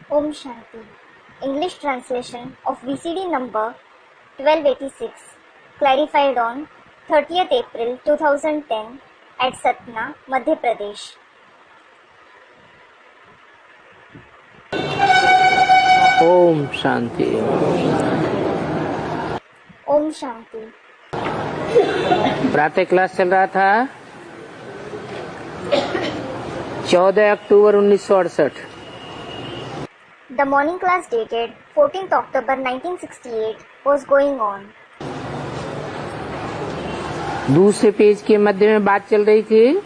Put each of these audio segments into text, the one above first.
Om Shanti. English translation of VCD number 1286, clarified on 30th April 2010 at Satna, Madhya Pradesh. ओम शांति। Om Shanti. प्रातः class चल रहा था 14 अक्टूबर 1968। The morning class dated 14th October 1968 was going on. दूसरे page के मध्य में बात चल रही थी।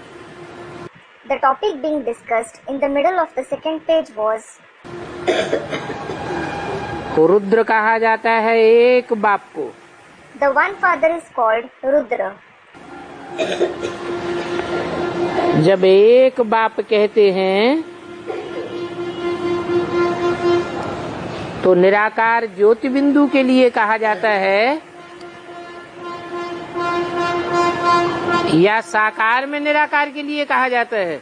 The topic being discussed in the middle of the second page was Rudra कहा जाता है एक बाप को। the one father is called Rudra. जब एक बाप कहते हैं तो निराकार ज्योति बिंदु के लिए कहा जाता है या साकार में निराकार के लिए कहा जाता है?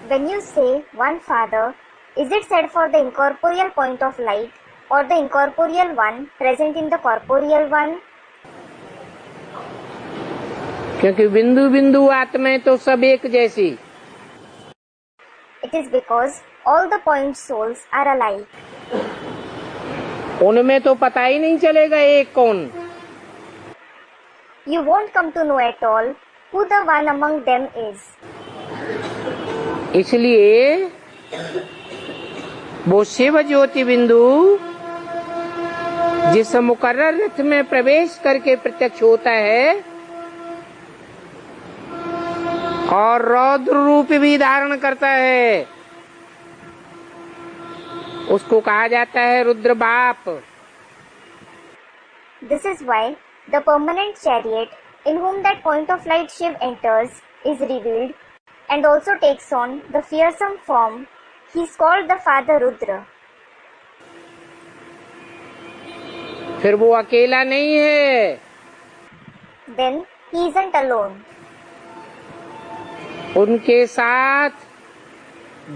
When you say one father, is it said for the incorporeal point of light or the incorporeal one present in the corporeal one? क्योंकि बिंदु बिंदु आत्माएं तो सब एक जैसी। It is because all the point souls are alike. उनमें तो पता ही नहीं चलेगा एक कौन। You won't come to know at all who the one among them is. इसलिए वो शिव ज्योति बिंदु जिस मुकर्रर रथ में प्रवेश करके प्रत्यक्ष होता है और रौद्र रूप भी धारण करता है, उसको कहा जाता है रुद्र बाप। This is why the permanent chariot in whom that point of light Shiv enters is revealed and also takes on the fearsome form. He is called the Father Rudra. फिर वो अकेला नहीं है। Then he isn't alone. उनके साथ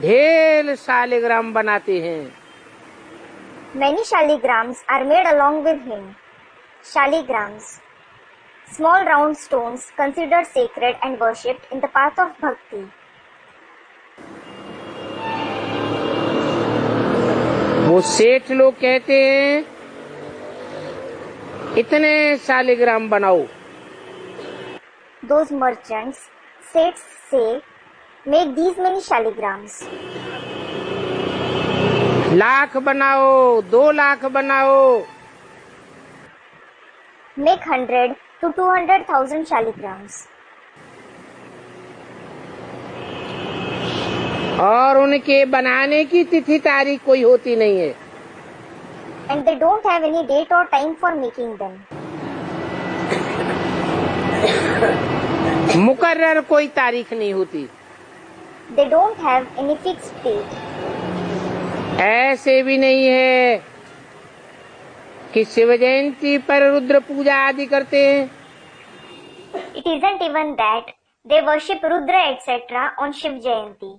ढेर शालिग्राम बनाते हैं। Many shaligrams are made along with him. Shaligrams, small round stones considered sacred and worshipped in the path of bhakti. वो सेठ लोग कहते हैं इतने शालिग्राम बनाओ। Those merchants, saints say, make these many shaligrams. Lakh बनाओ, 2 लाख बनाओ। Make 100 to 200,000 shaligrams. और उनके बनाने की तिथि तारीख कोई होती नहीं है। And they don't have any date or time for making them. मुकर्रर कोई तारीख नहीं होती। They don't have any fixed date. ऐसे भी नहीं है कि शिव जयंती पर रुद्र पूजा आदि करते हैं। It isn't even that they worship Rudra etc. on Shiv Jayanti.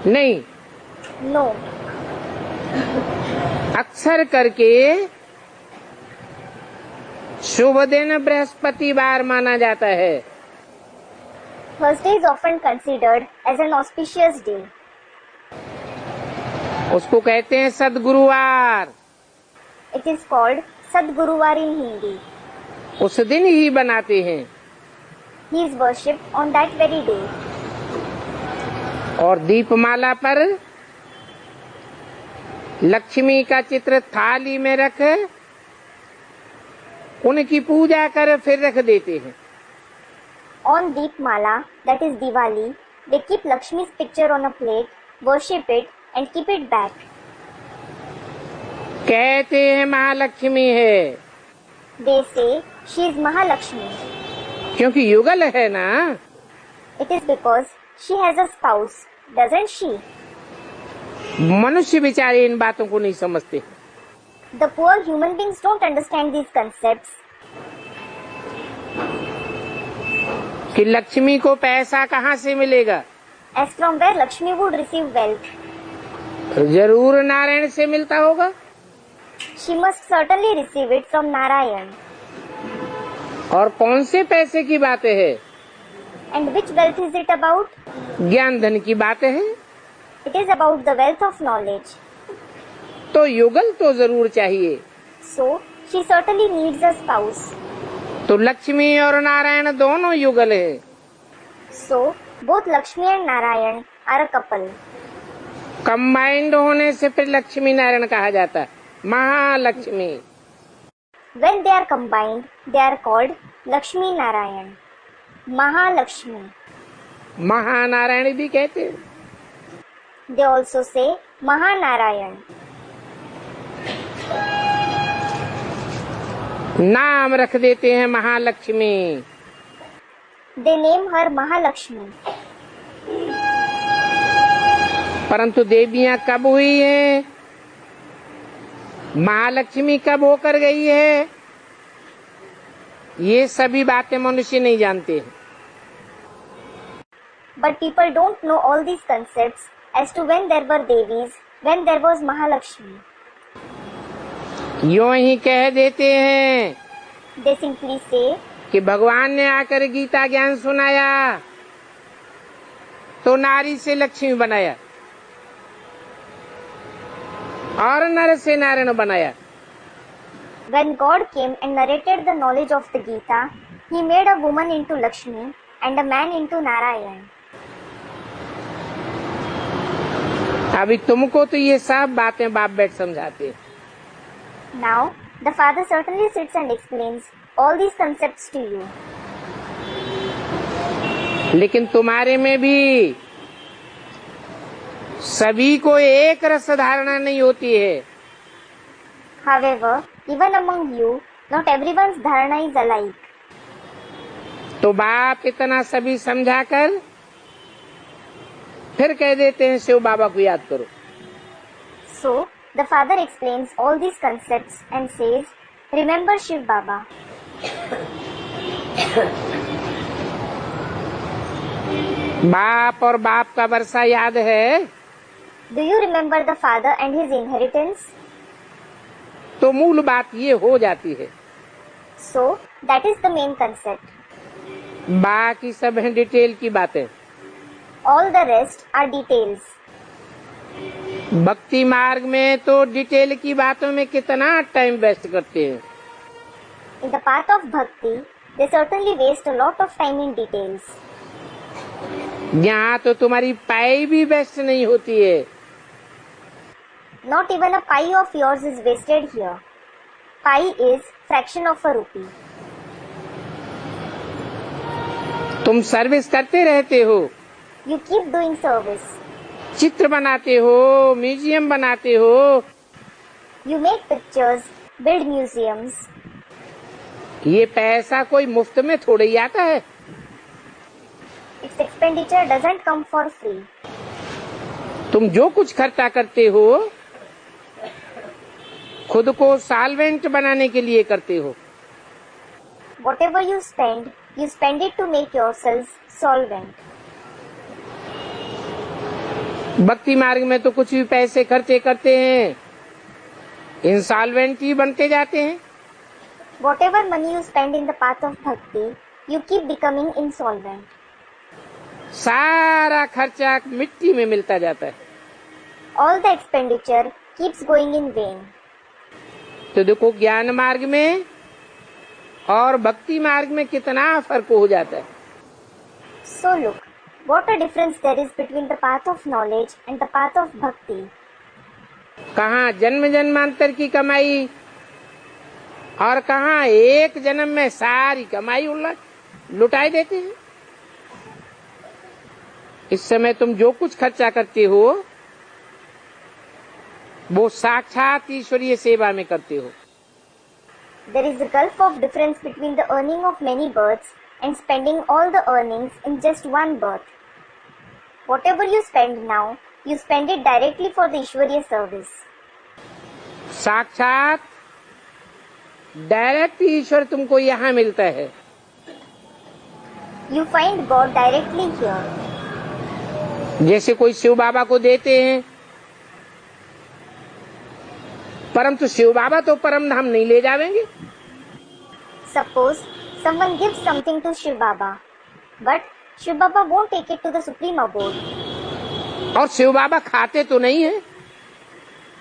नहीं, No. अक्सर करके शुभ दिन बृहस्पतिवार माना जाता है। Thursday is often considered as an auspicious day. उसको कहते हैं सद्गुरुवार। It is called Sadguruvar in Hindi. उस दिन ही बनाते हैं। He is worshipped on that very day. और दीपमाला पर लक्ष्मी का चित्र थाली में रख उनकी पूजा कर फिर रख देते हैं। On Deepmala, that is Diwali, they keep Lakshmi's picture on a plate, worship it and keep it back. कहते हैं महालक्ष्मी है। They say she is Mahalakshmi. क्योंकि युगल है ना। It is because she has a spouse, doesn't she? मनुष्य बेचारे इन बातों को नहीं समझते। The poor human beings don't understand these concepts. कि लक्ष्मी को पैसा कहाँ से मिलेगा। As from where Lakshmi would receive wealth. जरूर नारायण से मिलता होगा। She must certainly receive it from Narayan. और कौन से पैसे की बातें है? And which wealth is it about? ज्ञान धन की बातें हैं। It is about the wealth of knowledge. तो युगल तो जरूर चाहिए। So, she certainly needs a spouse. तो लक्ष्मी और नारायण दोनों युगल है। So, both Lakshmi and Narayan are a couple. Combined होने से फिर लक्ष्मी नारायण कहा जाता है, Mahalakshmi. When they are combined, they are called Lakshmi Narayan. Mahalakshmi. Mahanarayan भी कहते हैं। They also say Mahanarayan. नाम रख देते हैं Mahalakshmi. They name her Mahalakshmi. परंतु देवियां कब हुई हैं? महालक्ष्मी कब होकर गई है? ये सभी बातें मनुष्य नहीं जानते। But people don't know all these concepts as to when there were Devis, when there was Mahalakshmi. यूं ही कह देते हैं They simply say कि भगवान ने आकर गीता ज्ञान सुनाया तो नारी से लक्ष्मी बनाया और नर से नारायण बनाया। when God came and narrated the knowledge of the Gita, he made a woman into Lakshmi and a man into Narayan. अभी तुमको तो ये सब बातें बाप बेट समझाते हैं। Now, the father certainly sits and explains all these concepts to you. लेकिन तुम्हारे में भी सभी को एक रस धारणा नहीं होती है। However, even among you, not everyone's dharana is alike. तो बाप इतना सभी समझाकर फिर कह देते हैं शिव बाबा को याद करो। So, the father explains all these concepts and says, remember Shiv Baba. बाप और बाप का वर्षा याद है? Do you remember the father and his inheritance? तो मूल बात ये हो जाती है। So, that is the main concept. बाकी सब है डिटेल की बातें। All the rest are details. भक्ति मार्ग में तो डिटेल की बातों में कितना टाइम वेस्ट करते हैं। In the path of bhakti, they certainly waste a lot of time in details. यहाँ तो तुम्हारी पाई भी वेस्ट नहीं होती है। Not even a pi of yours is wasted here. Pi is fraction of a rupee. तुम सर्विस करते रहते हो, You keep doing service. चित्र बनाते हो, म्यूजियम बनाते हो, You make pictures, build museums. ये पैसा कोई मुफ्त में थोड़े ही आता है। Its expenditure doesn't come for free. तुम जो कुछ खर्चा करते हो खुद को सॉल्वेंट बनाने के लिए करते हो। Whatever you spend it to make yourselves solvent. भक्ति मार्ग में तो कुछ भी पैसे खर्चे करते हैं, इंसॉल्वेंट ही बनते जाते हैं। Whatever money you spend in the path of bhakti, you keep becoming insolvent. सारा खर्चा मिट्टी में मिलता जाता है। All the expenditure keeps going in vain. तो देखो ज्ञान मार्ग में और भक्ति मार्ग में कितना फर्क हो जाता है। So look, what a difference there is between the path of knowledge and the path of bhakti. कहाँ जन्म जन्मांतर की कमाई और कहाँ एक जन्म में सारी कमाई लुटाई देते हैं। इस समय तुम जो कुछ खर्चा करते हो वो साक्षात ईश्वरीय सेवा में करते हो। There is a gulf of difference between the earning of many births and spending all the earnings in just one birth. Whatever you spend now, you spend it directly for the Ishwariya service. साक्षात direct ईश्वर तुमको यहाँ मिलता है। You find God directly here. जैसे कोई शिव बाबा को देते हैं परंतु शिव बाबा तो परम धाम नहीं ले जावेंगे। Suppose someone gives something to Shiv Baba, but Shiv Baba won't take it to the supreme abode. और शिव बाबा खाते तो नहीं है।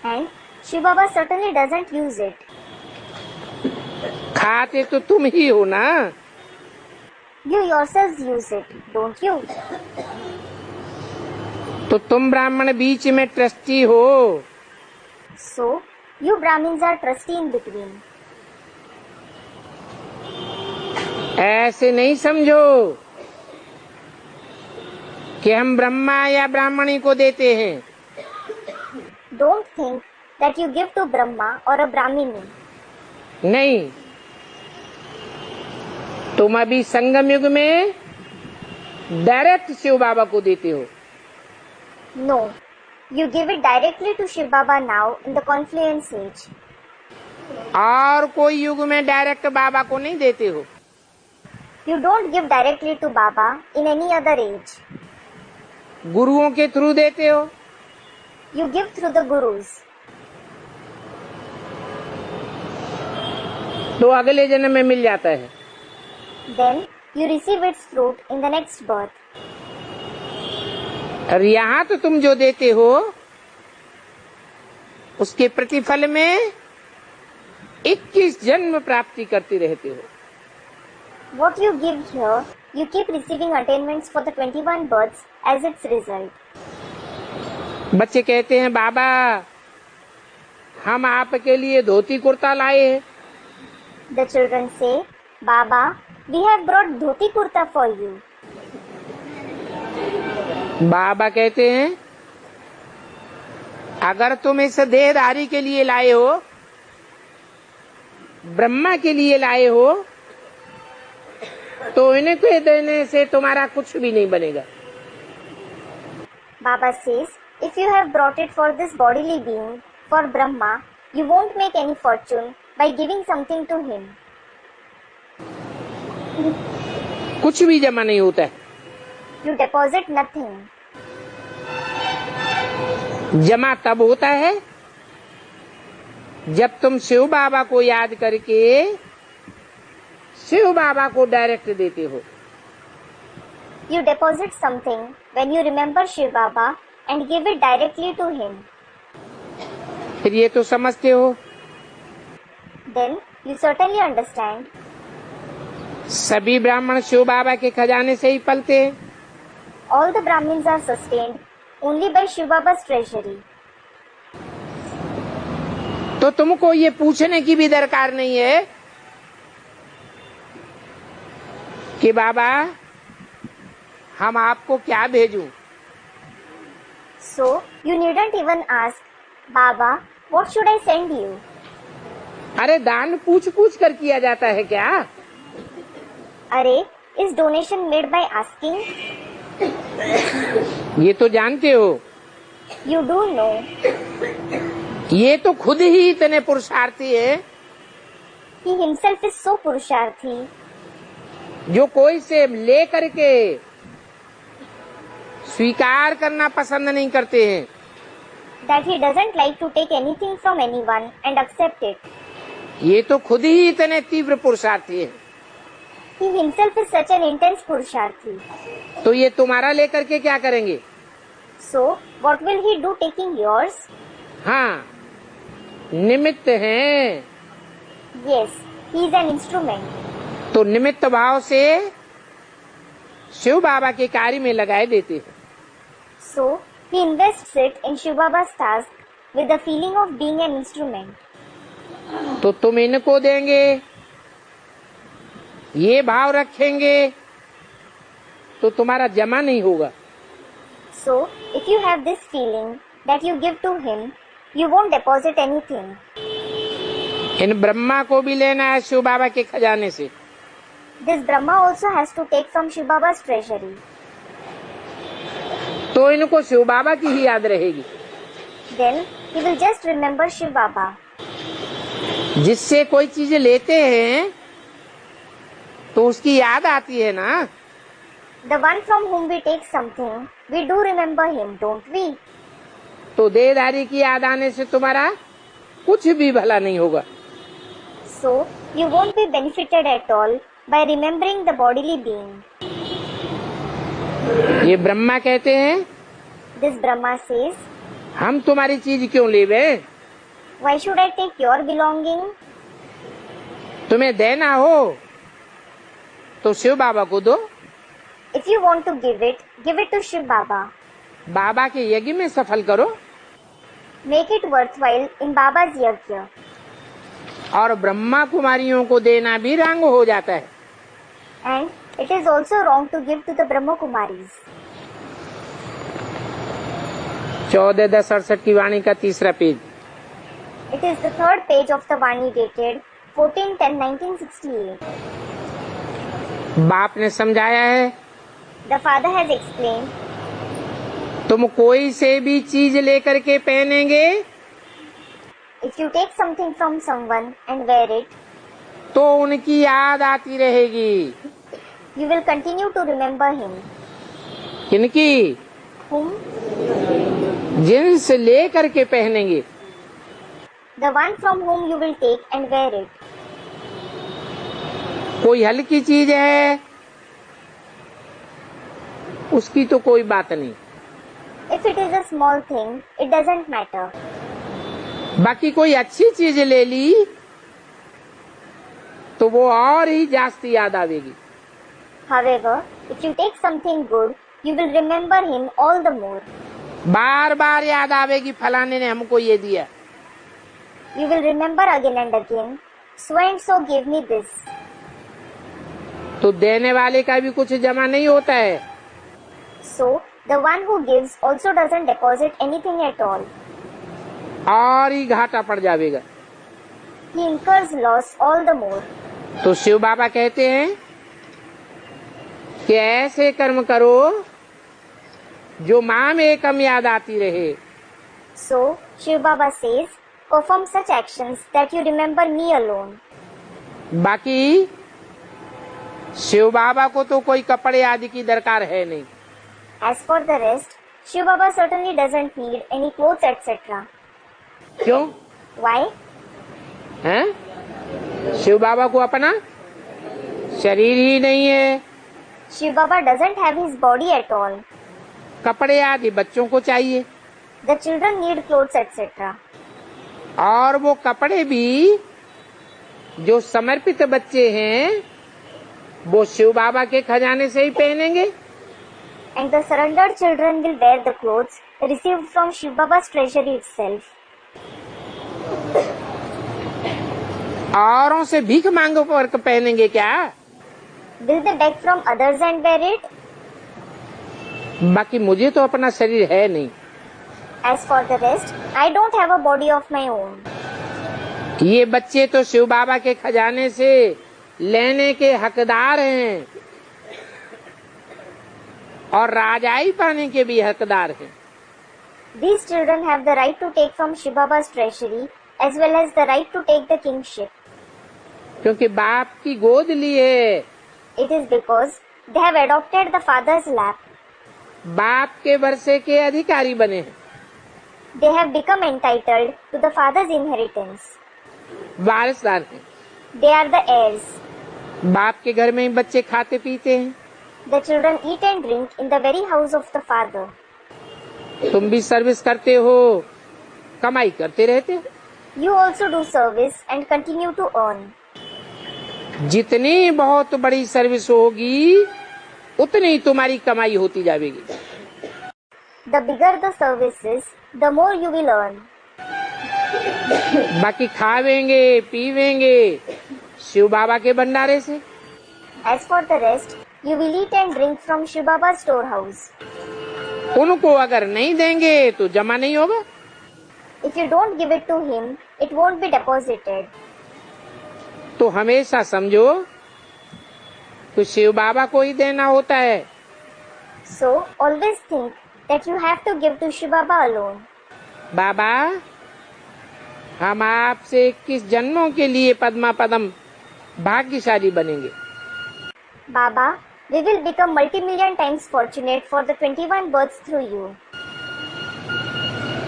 And Shiv Baba certainly doesn't use it. खाते तो तुम ही हो ना। You yourselves use it, don't you? तो तुम ब्राह्मण बीच में ट्रस्टी हो। So, you Brahmins are trustee in between. ऐसे नहीं समझो कि हम ब्रह्मा या ब्राह्मणी को देते हैं। Don't think that you give to Brahma or a Brahmini. नहीं, तुम अभी संगम युग में डायरेक्ट शिव बाबा को देते हो। No, you give it directly to Shiv Baba now in the confluence age. और कोई युग में डायरेक्ट बाबा को नहीं देते हो। You don't give directly to Baba in any other age. गुरुओं के थ्रू देते हो। You give through the Gurus. तो अगले जन्म में मिल जाता है। Then you receive its fruit in the next birth. और यहाँ तो तुम जो देते हो उसके प्रतिफल में 21 जन्म प्राप्ति करते रहते हो। What you give here, you keep receiving attainments for the 21 births as its result. बच्चे कहते हैं बाबा हम आपके लिए धोती कुर्ता लाए हैं। The children say, Baba, we have brought dhoti kurta for you. बाबा कहते हैं अगर तुम इस देहधारी के लिए लाए हो, ब्रह्मा के लिए लाए हो, तो इनके देने से तुम्हारा कुछ भी नहीं बनेगा। Baba says, if you have brought it for this bodily being, for Brahma, you won't make any fortune by giving something to him. कुछ भी जमा नहीं होता है। You deposit nothing. जमा तब होता है जब तुम शिव बाबा को याद करके शिव बाबा को डायरेक्ट देते हो। You deposit something when you remember Shiv Baba and give it directly to him. फिर ये तो समझते हो Then you certainly understand. सभी ब्राह्मण शिव बाबा के खजाने से ही पलते हैं। All the Brahmins are sustained only by Shiv Baba's treasury. तो तुमको ये पूछने की भी दरकार नहीं है कि बाबा हम आपको क्या भेजूं। So you needn't even ask, Baba, what should I send you? अरे दान पूछ पूछ कर किया जाता है क्या? अरे, is donation made by asking? ये तो जानते हो। You do know. ये तो खुद ही इतने पुरुषार्थी है He himself is so पुरुषार्थी जो कोई से ले करके स्वीकार करना पसंद नहीं करते हैं। that he doesn't like to take anything from anyone and accept it. ये तो खुद ही इतने तीव्र पुरुषार्थी है। He himself is such an intense पुरुषार्थी. तो ये तुम्हारा लेकर के क्या करेंगे? So what will he do taking yours? हाँ, निमित्त हैं। Yes, he is an instrument. तो निमित्त भाव से शिव बाबा के कार्य में लगाए देते हैं। So he invests it in Shiv Baba's task with the feeling of being an instrument. तो तुम इनको देंगे, ये भाव रखेंगे तो तुम्हारा जमा नहीं होगा। So if you have this feeling that you give to him, you won't deposit anything. इन ब्रह्मा को भी लेना है शिव बाबा के खजाने से। This Brahma also has to take from Shiv Baba's treasury. तो इनको शिव बाबा की ही याद रहेगी। Then he will just remember Shiv Baba. जिससे कोई चीज लेते हैं तो उसकी याद आती है ना। The one from whom we take something, we do remember him, don't we? तो देहधारी की याद आने से तुम्हारा कुछ भी भला नहीं होगा। So, you won't be benefited at all by remembering the bodily being. ये ब्रह्मा कहते हैं, This Brahma says, हम तुम्हारी चीज क्यों लेवे? why should I take your belonging? तुम्हें देना हो तो शिव बाबा को दो, If you want to give it to Shiv Baba. बाबा के यज्ञ में सफल करो, Make it worthwhile in Baba's yajna. और ब्रह्मा कुमारियों को देना भी रंग हो जाता है। And it is also wrong to give to the Brahma Kumaris. 14-10-68 की वाणी का तीसरा page. It is the third page of the Vani dated 14/10/1968. बाप ने समझाया है, The father has explained, तुम कोई से भी चीज लेकर के पहनेंगे if you take something from someone and wear it, तो उनकी याद आती रहेगी। you will continue to remember him. किनकी? Whom? जिनसे लेकर के पहनेंगे। The one from whom you will take and wear it. कोई हल्की चीज है उसकी तो कोई बात नहीं, If it is a small thing, it doesn't matter. बाकी कोई अच्छी चीज ले ली तो वो और ही जास्ती याद आवेगी। However, if you take something good, you will remember him all the more. बार बार याद आवेगी, फलाने ने हमको ये दिया। You will remember again and again, so and so gave me this. तो देने वाले का भी कुछ जमा नहीं होता है, So, the one who gives also doesn't deposit anything at all. और ही घाटा पड़ जाएगा। He incurs loss all the more. तो शिव बाबा कहते हैं कि ऐसे कर्म करो जो माँ में कम याद आती रहे। So, Shiv Baba says, perform such actions that you remember me alone. बाकी शिव बाबा को तो कोई कपड़े आदि की दरकार है नहीं। As for the rest, Shiv Baba certainly doesn't need any clothes etc. क्यों? Why? हैं? शिव बाबा को अपना शरीर ही नहीं है, Shiv Baba doesn't have his body at all. कपड़े आदि बच्चों को चाहिए, The children need clothes etc. और वो कपड़े भी जो समर्पित बच्चे हैं वो शिव बाबा के खजाने से ही पहनेंगे। And the surrendered children will wear the clothes received from Shiv Baba's treasury itself. औरों से भीख मांगो कर पहनेंगे क्या? Will they beg from others and wear it? बाकी मुझे तो अपना शरीर है नहीं। As for the rest, I don't have a body of my own. ये बच्चे तो शिव बाबा के खजाने से लेने के हकदार हैं और राजाई पाने के भी हकदार हैं। These children have the right to take from Shiv Baba's treasury as well as the right to take the kingship. क्योंकि बाप की गोद ली है, It is because they have adopted the father's lap. बाप के वर्षे के अधिकारी बने हैं, They have become entitled to the father's inheritance. वारिसदार हैं। They are the heirs. बाप के घर में ही बच्चे खाते पीते हैं, The children eat and drink in the very house of the father. तुम भी सर्विस करते हो, कमाई करते रहते हो। You also do service and continue to earn. जितनी बहुत बड़ी सर्विस होगी उतनी तुम्हारी कमाई होती जाएगी। The bigger the services, the more you will earn. बाकी खावेंगे पीवेंगे शिव बाबा के भंडारे से। As for the rest, you will eat and drink from Shiv Baba's storehouse. उनको अगर नहीं देंगे तो जमा नहीं होगा। If you don't give it to him, it won't be deposited. तो हमेशा समझो कि शिव बाबा को ही देना होता है। So, always think that you have to give to Shiv Baba alone. बाबा, हम आपसे 21 जन्मों के लिए पद्मा पदम भाग्यशाली बनेंगे। Baba, we will become multi-million times fortunate for the 21 births through you.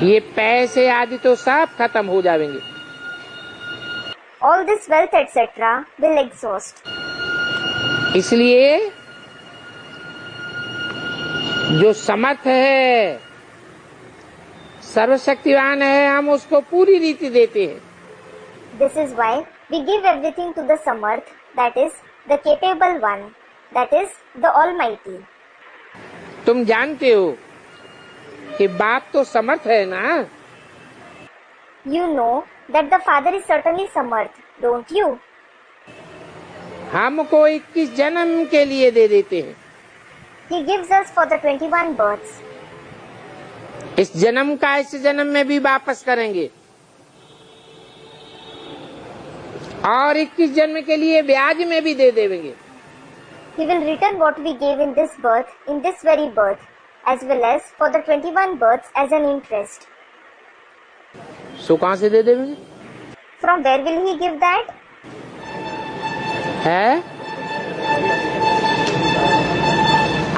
ये पैसे आदि तो सब खत्म हो जाएंगे, all this wealth etc. will exhaust. इसलिए जो समर्थ है, सर्वशक्तिवान है, हम उसको पूरी रीति देते हैं। This is why we give everything to the Samarth, that is, the capable one, that is, the Almighty. तुम जानते हो कि बाप तो समर्थ है ना? You know that the Father is certainly Samarth, don't you? हमको 21 जन्म के लिए दे देते हैं। He gives us for the 21 births. इस जन्म का इस जन्म में भी वापस करेंगे और 21 जन्म के लिए ब्याज में भी दे देंगे। He will return what we gave in this birth, in this very birth, as well as for the 21 births as an interest. सो कहां से दे देंगे? From where will he give that? है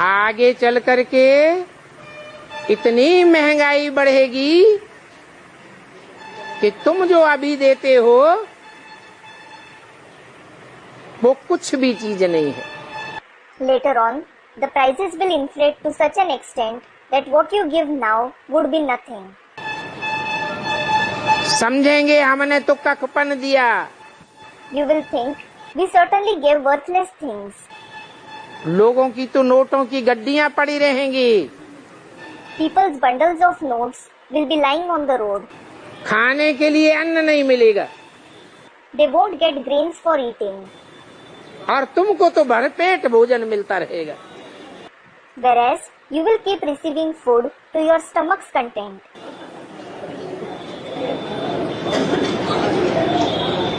आगे चल करके इतनी महंगाई बढ़ेगी कि तुम जो अभी देते हो वो कुछ भी चीज नहीं है। Later on, the prices will inflate to such an extent that what you give now would be nothing. समझेंगे हमने तो कखपन दिया। You will think, we certainly gave worthless things. लोगों की तो नोटों की गड्डियां पड़ी रहेंगी। People's bundles of notes will be lying on the road. खाने के लिए अन्न नहीं मिलेगा They won't get grains for eating. और तुमको तो भरपेट भोजन मिलता रहेगा। Whereas, you will keep receiving food to your stomach's content.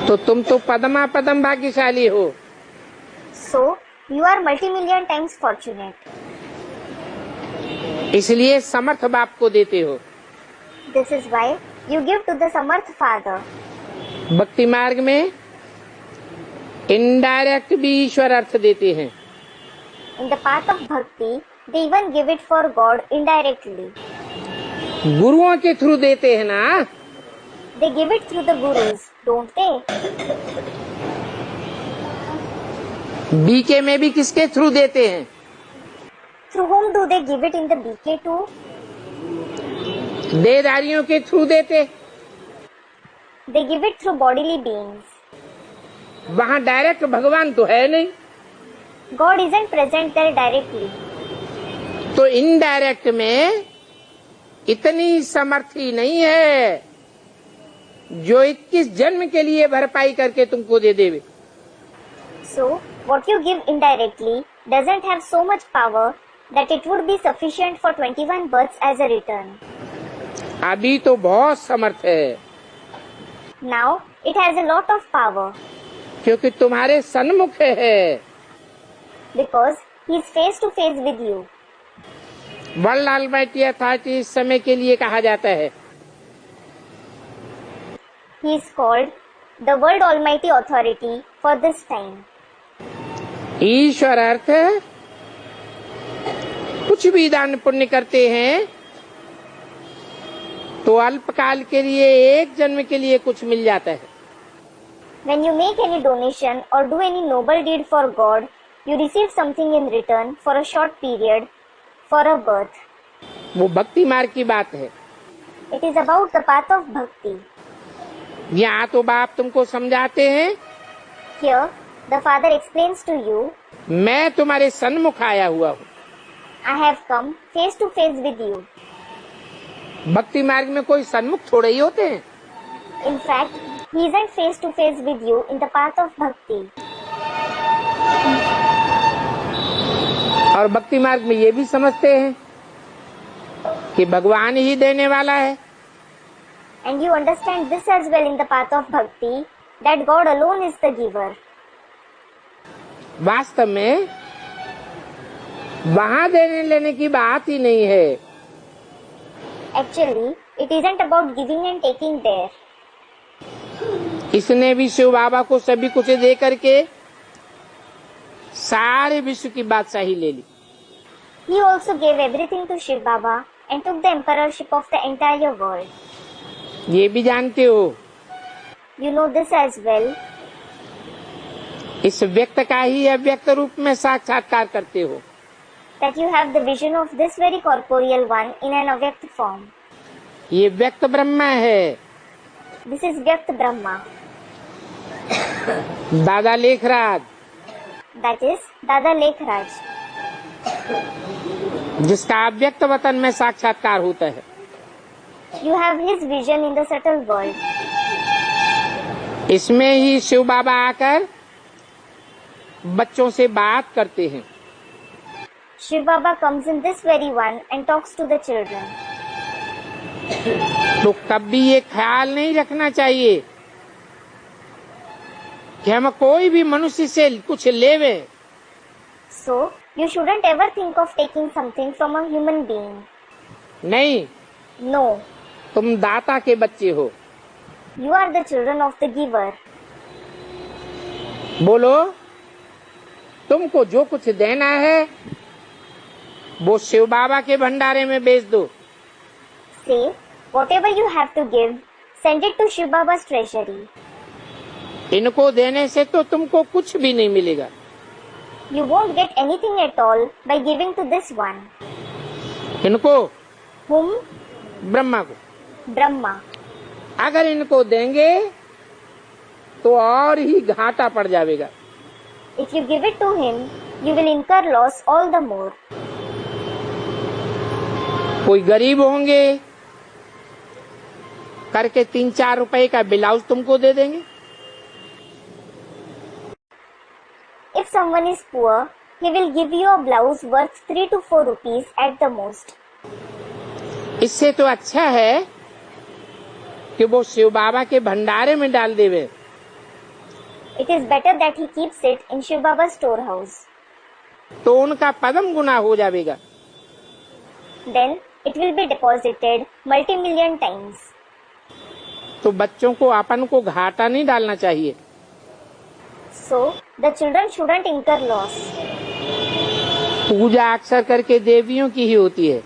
तो तुम तो पदमा पदम भाग्यशाली हो। So, you are multi-million times fortunate. इसलिए समर्थ बाप को देते हो। This is why you give to the Samarth Father. भक्ति मार्ग में इनडायरेक्ट भी ईश्वर अर्थ देते हैं। In the path of bhakti, they even give it for God indirectly. गुरुओं के थ्रू देते हैं ना? They give it through the gurus, don't they? BK में भी किसके थ्रू देते हैं? Through whom do they give it in the BK too? देहधारियों के थ्रू देते। They give it through bodily beings. वहाँ डायरेक्ट भगवान तो है नहीं, God isn't present there directly. तो इनडायरेक्ट में इतनी समर्थी नहीं है जो 21 जन्म के लिए भरपाई करके तुमको दे देवे। So, what you give indirectly doesn't have so much power that it would be sufficient for 21 births as a return. अभी तो बहुत समर्थ है Now, it has a lot of power क्योंकि तुम्हारे सन्मुख है। because he is face to face with you. World almighty authority इस समय के लिए कहा जाता है। He is called the World Almighty Authority for this time. ईश्वर अर्थ कुछ भी दान पुण्य करते हैं तो अल्पकाल के लिए एक जन्म के लिए कुछ मिल जाता है। When you make any donation or do any noble deed for God, you receive something in return for a short period, for a birth. वो भक्ति मार्ग की बात है। It is about the path of bhakti. यहाँ तो बाप तुमको समझाते हैं, Here, the Father explains to you, मैं तुम्हारे सन्मुख आया हुआ हूँ। I have come face to face with you. भक्ति मार्ग में कोई सन्मुख थोड़े ही होते हैं। In fact, he isn't face to face with you in the path of bhakti. और भक्ति मार्ग में ये भी समझते हैं कि भगवान ही देने वाला है। And you understand this as well in the path of bhakti, that God alone is the giver. वास्तव में वहाँ देने लेने की बात ही नहीं है। Actually, it isn't about giving and taking there. इसने भी शिव बाबा को सभी कुछ दे करके सारे विश्व की बादशाही ले ली। He also gave everything to Shiv Baba and took the emperorship of the entire world. ये भी जानते हो you know this as well, इस व्यक्त का ही अव्यक्त रूप में साक्षात्कार करते हो। that you have the vision of this very corporeal one in an avyakt form. ये व्यक्त ब्रह्म है। This is Vyakt Brahma. दादा Lekhraj, That is Dada Lekhraj, जिसका अव्यक्त वतन में साक्षात्कार होता है। you have his vision in the subtle world. इसमें ही शिव बाबा आकर बच्चों से बात करते हैं। Shiv Baba comes in this very one and talks to the children. तो कभी ये ख्याल नहीं रखना चाहिए कि हम कोई भी मनुष्य से कुछ लेवे। So, you shouldn't ever think of taking something from a human being. नहीं, No, तुम दाता के बच्चे हो। you are the children of the giver. बोलो, तुमको जो कुछ देना है वो शिव बाबा के भंडारे में बेच दो। Say, whatever you have to give, send it to Shiv Baba's treasury. इनको देने से तो तुमको कुछ भी नहीं मिलेगा। You won't get anything at all by giving to this one. इनको, Whom? ब्रह्मा को। Brahma. अगर इनको देंगे तो और ही घाटा पड़ जाएगा। If you give it to him, you will incur loss all the more. कोई गरीब होंगे, करके 3-4 रुपए का ब्लाउज तुमको दे देंगे। If someone is poor, he will give you a blouse worth 3 to 4 rupees at the most. इससे तो अच्छा है कि वो शिव बाबा के भंडारे में डाल देवे। It is better that he keeps it in Shiv Baba's storehouse. तो उनका पदम गुना हो जाएगा। Then it will be deposited multi-million times. तो बच्चों को अपन को घाटा नहीं डालना चाहिए। So, the children shouldn't incur loss. पूजा अक्सर करके देवियों की ही होती है।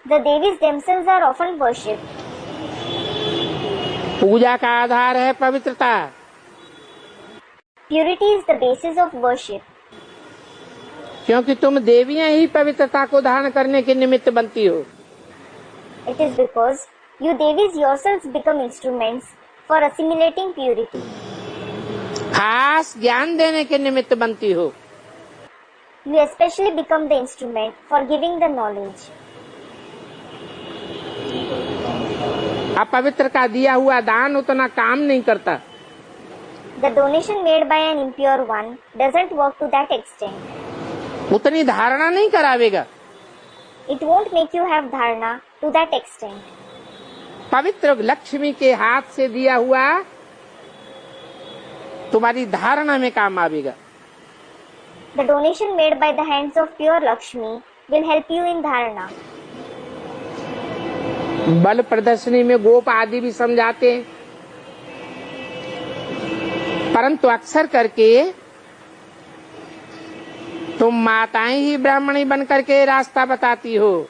The Devis themselves are often worshipped. पूजा का आधार है पवित्रता। Purity is the basis of worship. क्योंकि तुम देवियां ही पवित्रता को धारण करने के निमित्त बनती हो। It is because you Devis yourselves become instruments for assimilating purity. खास ज्ञान देने के निमित्त बनती हो। You especially become the instrument for giving the knowledge. अपवित्र का दिया हुआ दान उतना काम नहीं करता। The donation made by an impure one doesn't work to that extent. उतनी धारणा नहीं करावेगा। It won't make you have dharana to that extent. पवित्र लक्ष्मी के हाथ से दिया हुआ तुम्हारी धारणा में काम आवेगा। The donation made by the hands of pure Lakshmi will help you in dharana. बल प्रदर्शनी में गोप आदि भी समझाते हैं, परंतु अक्सर करके तुम माताएं ही ब्राह्मणी बन करके रास्ता बताती हो।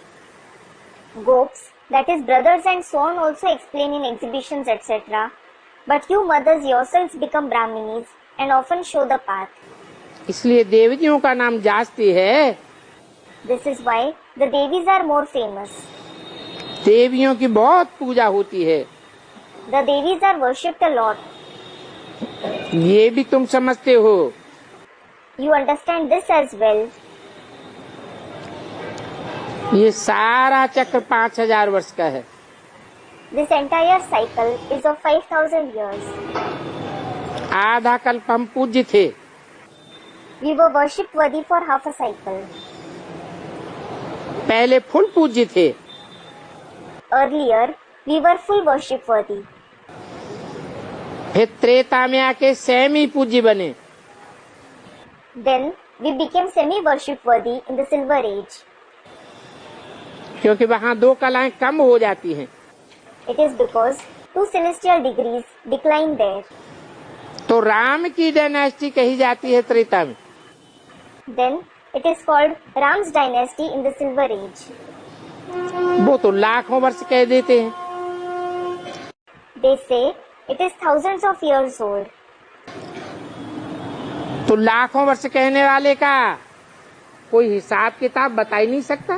Gops, that is brothers and so on, also explain in exhibitions etc. But you mothers yourselves become Brahminis and often show the path. इसलिए देवियों का नाम जास्ती है। This is why the Devis are more famous. देवियों की बहुत पूजा होती है। The Devis are worshipped a lot. ये भी तुम समझते हो। You understand this as well. ये सारा चक्र 5000 वर्ष का है। This entire cycle is of 5000 years. आधा कल्प हम पूज्य थे। We were worship worthy for half a cycle. पहले फुल पूज्य थे। Earlier, we were full worship worthy. फिर त्रेता में आके सेमी पूज्य बने। Then, we became semi-worship worthy in the Silver Age. क्योंकि वहाँ 2 कलाएं कम हो जाती हैं। It is because 2 celestial degrees decline there. तो राम की डायनेस्टी कही जाती है त्रेता में। Then, it is called Ram's dynasty in the Silver Age. वो तो लाखों वर्ष कह देते हैं। They say It is thousands of years old. तो लाखों वर्ष कहने वाले का कोई हिसाब किताब बता ही नहीं सकता।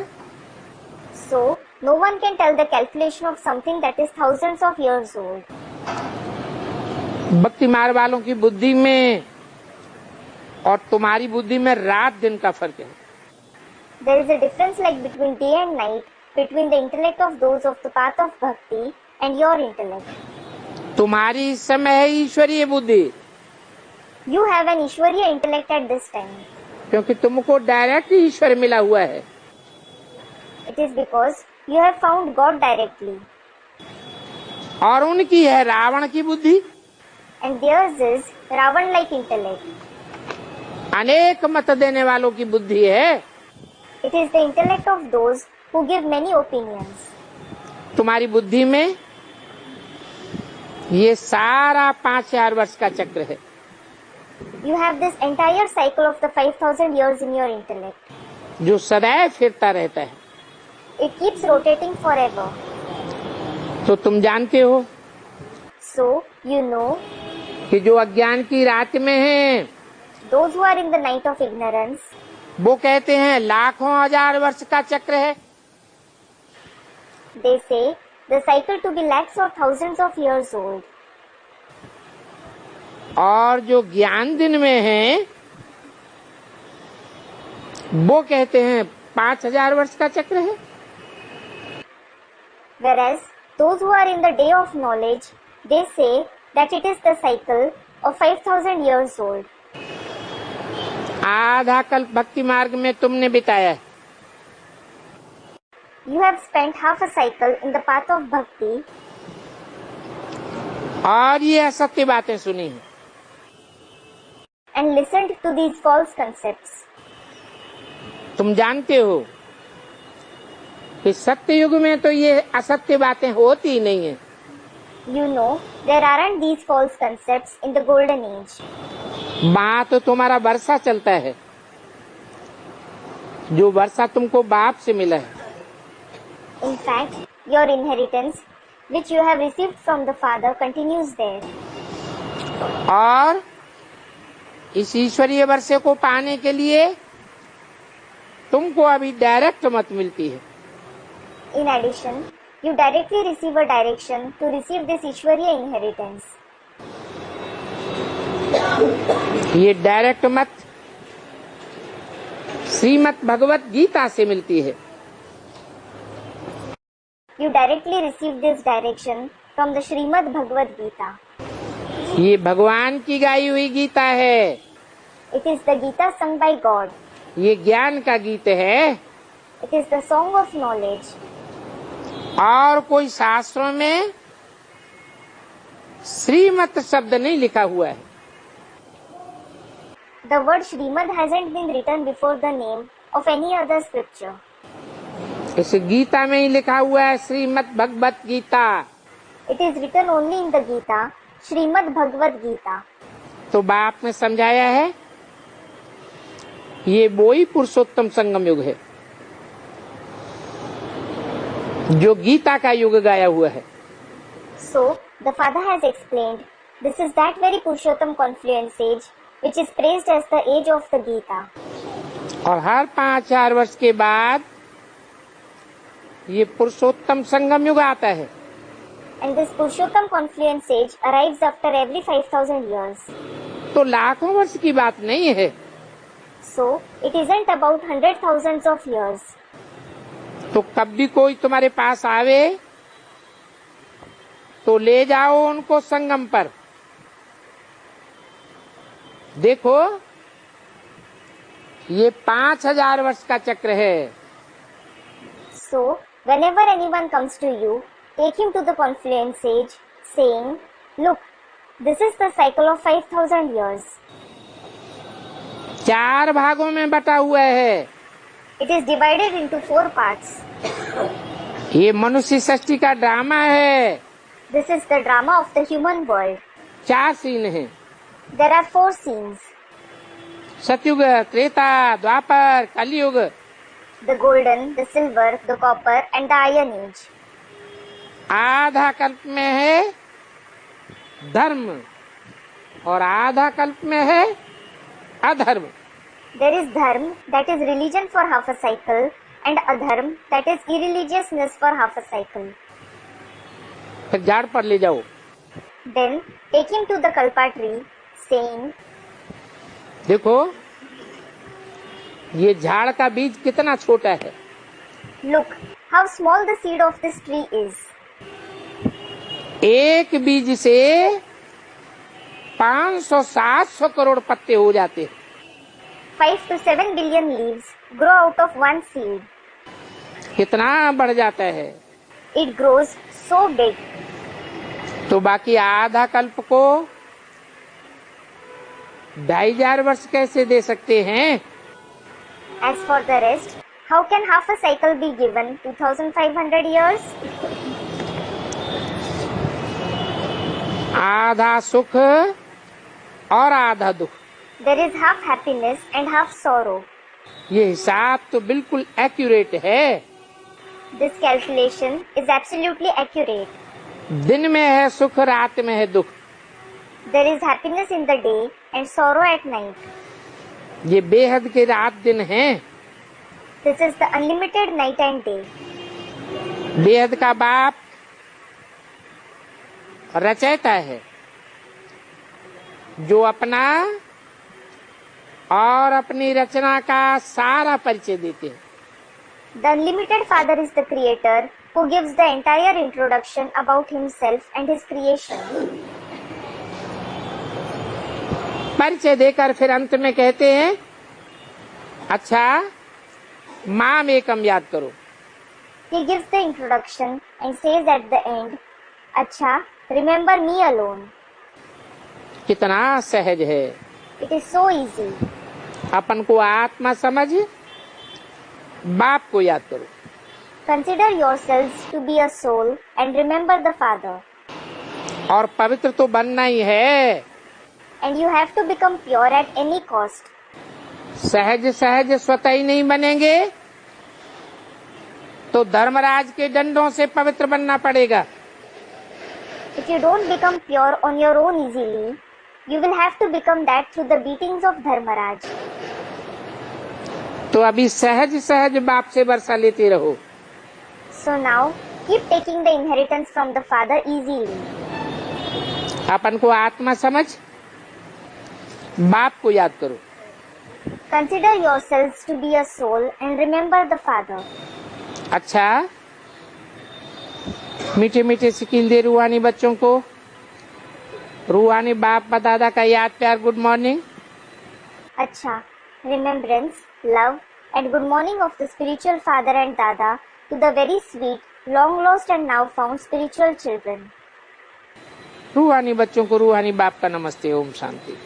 So, no one can tell the calculation of something that is thousands of years old. भक्ति मार्ग वालों की बुद्धि में और तुम्हारी बुद्धि में रात दिन का फर्क है। There is a difference like between day and night, between the intellect of those of the path of bhakti and your intellect. तुम्हारी इस समय है ईश्वरीय बुद्धि, You have an Ishwariya intellect at this time. क्योंकि तुमको डायरेक्ट ईश्वर मिला हुआ है। It is because you have found God directly. और उनकी है रावण की बुद्धि, And theirs is Ravan-like intellect. अनेक मत देने वालों की बुद्धि है। It is the intellect of those who give many opinions. तुम्हारी बुद्धि में ये सारा 5000 वर्ष का चक्र है। You have this entire cycle of the 5,000 years in your intellect. जो सदैव फिरता रहता है। It keeps rotating forever. तो तुम जानते हो So, you know, कि जो अज्ञान की रात में हैं, those who are in the night of ignorance, वो कहते हैं लाखों हजार वर्ष का चक्र है। they say the cycle to be lakhs or thousands of years old. और जो ज्ञान दिन में हैं, वो कहते हैं 5000 वर्ष का चक्र है। Whereas those who are in the day of knowledge, they say that it is the cycle of 5,000 years old. आधा कल्प भक्ति मार्ग में तुमने बिताया है। You have spent half a cycle in the path of bhakti और ये असत्य बातें सुनी है। and listened to these false concepts. तुम जानते हो कि सत्य युग में तो ये असत्य बातें होती ही नहीं है। You know, there aren't these false concepts in the golden age. वहां तो तुम्हारा वर्षा चलता है, जो वर्षा तुमको बाप से मिला है। In fact, your inheritance, which you have received from the Father, continues there. और इस ईश्वरीय वर्षे को पाने के लिए तुमको अभी डायरेक्ट मत मिलती है। In addition, you directly receive a direction to receive this Ishwariya inheritance. ये डायरेक्ट मत श्रीमद् भगवत गीता से मिलती है। You directly receive this direction from the Srimad Bhagavad Gita. ये भगवान की गाई हुई गीता है। It is the Gita sung by God. ये ज्ञान का गीत है। It is the song of knowledge. और कोई शास्त्रों में श्रीमत शब्द नहीं लिखा हुआ है। The word Srimad hasn't been written before the name of any other scripture. इस गीता में ही लिखा हुआ है Shrimad Bhagavad Gita. It is written only in the Gita, Srimad Bhagavad Gita. तो बाप ने समझाया है ये वही पुरुषोत्तम संगम युग है जो गीता का युग गाया हुआ है। So, the Father has explained, this is that very Purushottam confluence age, which is praised as the age of the Gita. और हर 5000 वर्ष के बाद ये पुरुषोत्तम संगम युग आता है। And this Purushottam confluence age arrives after every 5,000 years. तो लाखों वर्ष की बात नहीं है। So, it isn't about 100,000s of years. तो कभी कोई तुम्हारे पास आवे तो ले जाओ उनको संगम पर। देखो ये 5000 वर्ष का चक्र है। So, whenever anyone comes to you, take him to the confluence age, saying, look, this is the cycle of 5,000 years. 4 भागों में बटा हुआ है। It is divided into 4 parts. ये मनुष्य सृष्टि का ड्रामा है। This is the drama of the human world. 4 scene हैं। There are 4 scenes. सतयुग, त्रेता, द्वापर, कलयुग। The golden, the silver, the copper and the iron age. आधा कल्प में है धर्म और आधा कल्प में है अधर्म। There is dharm, that is religion for half a cycle, and adharm, that is irreligiousness for half a cycle. फिर झाड़ पर ले जाओ। Then take him to the kalpa tree, saying, देखो ये झाड़ का बीज कितना छोटा है। Look how small the seed of this tree is. एक बीज से 500-700 करोड़ पत्ते हो जाते हैं। 5 to 7 billion leaves grow out of one seed. कितना बढ़ जाता है। It grows so big. तो बाकी आधा कल्प को 2500 वर्ष कैसे दे सकते हैं। As for the rest, how can half a cycle be given 2500 years? आधा सुख और आधा दुख, There is half happiness and half sorrow. ये हिसाब तो बिल्कुल एक्यूरेट है। This calculation is absolutely accurate. दिन में है सुख, रात में है दुख। There is happiness in the day and sorrow at night. ये बेहद के रात दिन है। This is the unlimited night and day. बेहद का बाप रचयिता है, जो अपना और अपनी रचना का सारा परिचय देते हैं। The unlimited Father is the Creator who gives the entire introduction about himself and his creation. परिचय देकर फिर अंत में कहते हैं, अच्छा माम एकम याद करो। He gives the introduction and says at the end, अच्छा, remember me alone. कितना सहज है। It is so easy. अपन को आत्मा समझ बाप को याद करो। Consider yourselves to be a soul and remember the Father. और पवित्र तो बनना ही है। And you have to become pure at any cost. सहज सहज स्वतः ही नहीं बनेंगे तो धर्मराज के दंडों से पवित्र बनना पड़ेगा। If you don't become pure on your own easily, you will have to become that through the beatings of Dharmaraj. तो अभी सहज सहज बाप से वर्षा लेते रहो। So now, keep taking the inheritance from the Father easily. अपन को आत्मा समझ बाप को याद करो। Consider yourselves to be a soul and remember the Father. अच्छा, मीठे मीठे सिकील दे रूहानी बच्चों को। रूहानी बाप दादा का याद प्यार good morning. Acha, remembrance, love and good morning of the spiritual father and dada to the very sweet, long lost and now found spiritual children. रूहानी बच्चों को रूहानी बाप का नमस्ते, Om Shanti.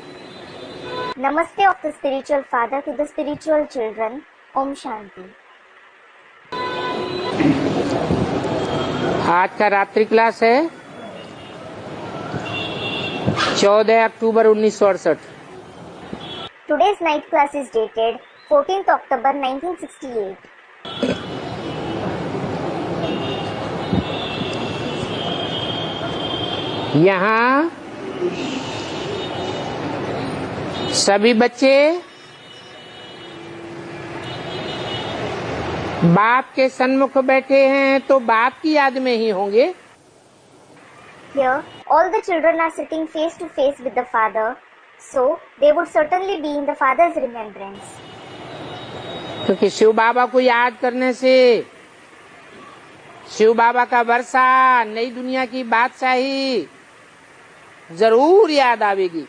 Namaste of the spiritual father to the spiritual children, Om Shanti. आज का रात्रि क्लास है 14 अक्टूबर 1968। Today's night class is dated 14th October 1968. यहाँ सभी बच्चे बाप के सन्मुख बैठे हैं तो बाप की याद में ही होंगे। Here, all the children are sitting face to face with the Father, so they would certainly be in the Father's remembrance. क्योंकि शिव बाबा को याद करने से शिव बाबा का वर्षा, नई दुनिया की बादशाही जरूर याद आवेगी।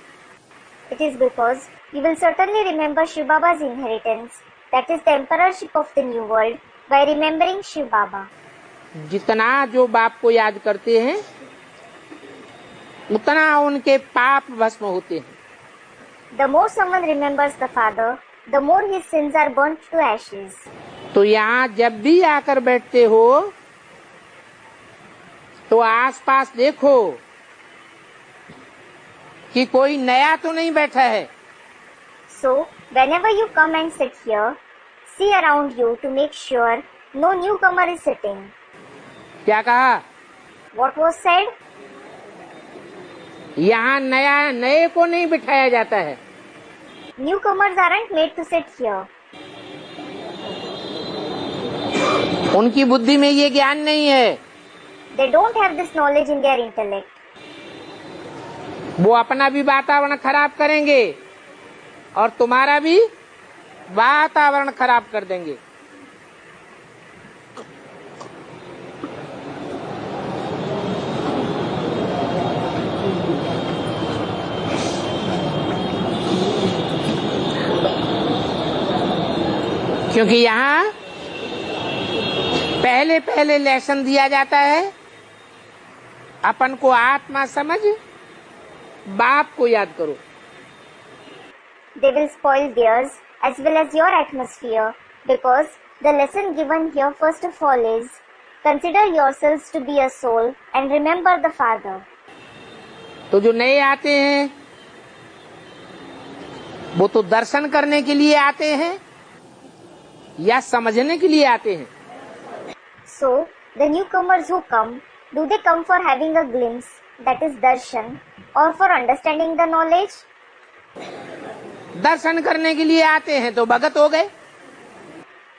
It is because you will certainly remember Shiv Baba's inheritance, that is the emperorship of the new world, by remembering Shiv Baba. जितना जो बाप को याद करते हैं उतना उनके पाप भस्म होते हैं। The more someone remembers the Father, the more his sins are burnt to ashes. तो यहाँ जब भी आकर बैठते हो तो आसपास देखो कि कोई नया तो नहीं बैठा है। So, whenever you come and sit here, see around you to make sure no newcomer is sitting. क्या कहा? What was said? यहाँ नए को नहीं बिठाया जाता है। Newcomers aren't made to sit here. उनकी बुद्धि में ये ज्ञान नहीं है। They don't have this knowledge in their intellect. वो अपना भी वातावरण खराब करेंगे और तुम्हारा भी वातावरण खराब कर देंगे। क्योंकि यहाँ पहले लेसन दिया जाता है, अपन को आत्मा समझ, बाप को याद करो। They will spoil theirs as well as your atmosphere, because the lesson given here first of all is, consider yourselves to be a soul and remember the Father. तो जो नए आते हैं वो तो दर्शन करने के लिए आते हैं या समझने के लिए आते हैं? So, the newcomers who come, do they come for having a glimpse, that is darshan, or for understanding the knowledge? दर्शन करने के लिए आते हैं तो भगत हो गए।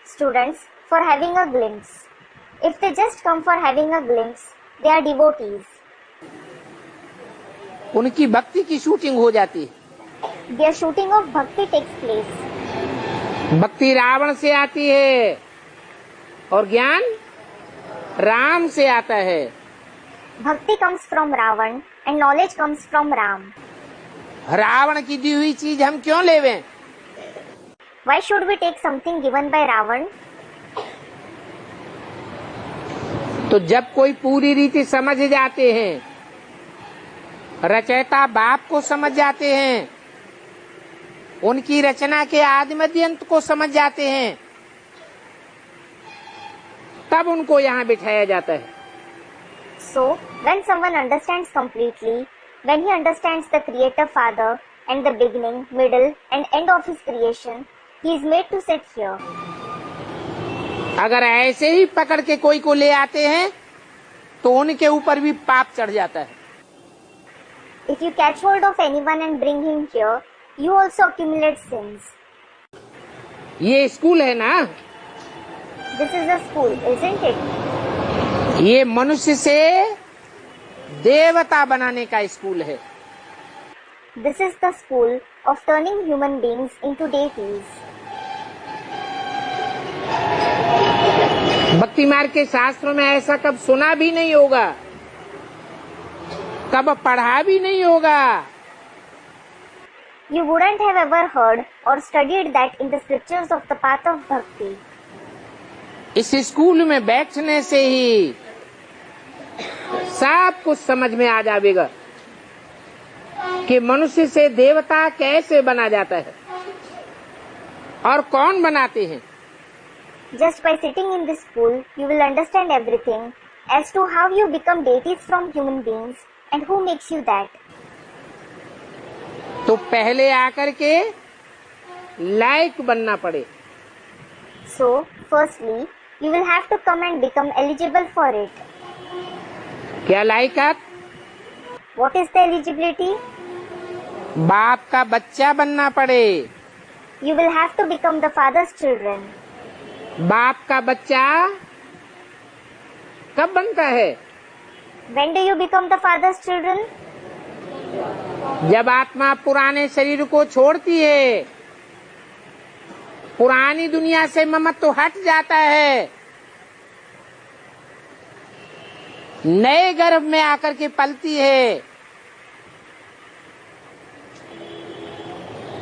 Students, for having a glimpse. If they just come for having a glimpse, they are devotees. उनकी भक्ति की शूटिंग हो जाती है। Their shooting of bhakti takes place. भक्ति रावण से आती है और ज्ञान राम से आता है। Bhakti comes from Ravan and knowledge comes from Ram. Ravan की दी हुई चीज हम क्यों लेवें? Why should we take something given by Ravan? तो जब कोई पूरी रीति समझ जाते हैं, रचयिता बाप को समझ जाते हैं, उनकी रचना के आदि मध्य अंत को समझ जाते हैं, तब उनको यहाँ बिठाया जाता है। So, when someone understands completely, when he understands the Creator Father and the beginning, middle and end of his creation, he is made to sit here. अगर ऐसे ही पकड़ के कोई को ले आते हैं तो उनके ऊपर भी पाप चढ़ जाता है। If you catch hold of anyone and bring him here, you also accumulate sins. ये स्कूल है ना? This is a school, isn't it? ये मनुष्य से देवता बनाने का स्कूल है। This is the school of turning human beings into deities. भक्ति मार्ग के शास्त्रों में ऐसा कब सुना भी नहीं होगा, कब पढ़ा भी नहीं होगा। You wouldn't have ever heard or studied that in the scriptures of the path of bhakti. इस स्कूल में बैठने से ही सब कुछ समझ में आ जाएगा कि मनुष्य से देवता कैसे बना जाता है और कौन बनाते हैं। Just by sitting in this school, you will understand everything as to how you become deities from human beings and who makes you that. तो पहले आकर के लायक बनना पड़े। So, firstly, you will have to come and become eligible for it. क्या लायकात? What is the eligibility? बाप का बच्चा बनना पड़े। You will have to become the father's children. बाप का बच्चा कब बनता है? When do you become the father's children? जब आत्मा पुराने शरीर को छोड़ती है, पुरानी दुनिया से ममत्व हट जाता है, नए गर्भ में आकर के पलती है,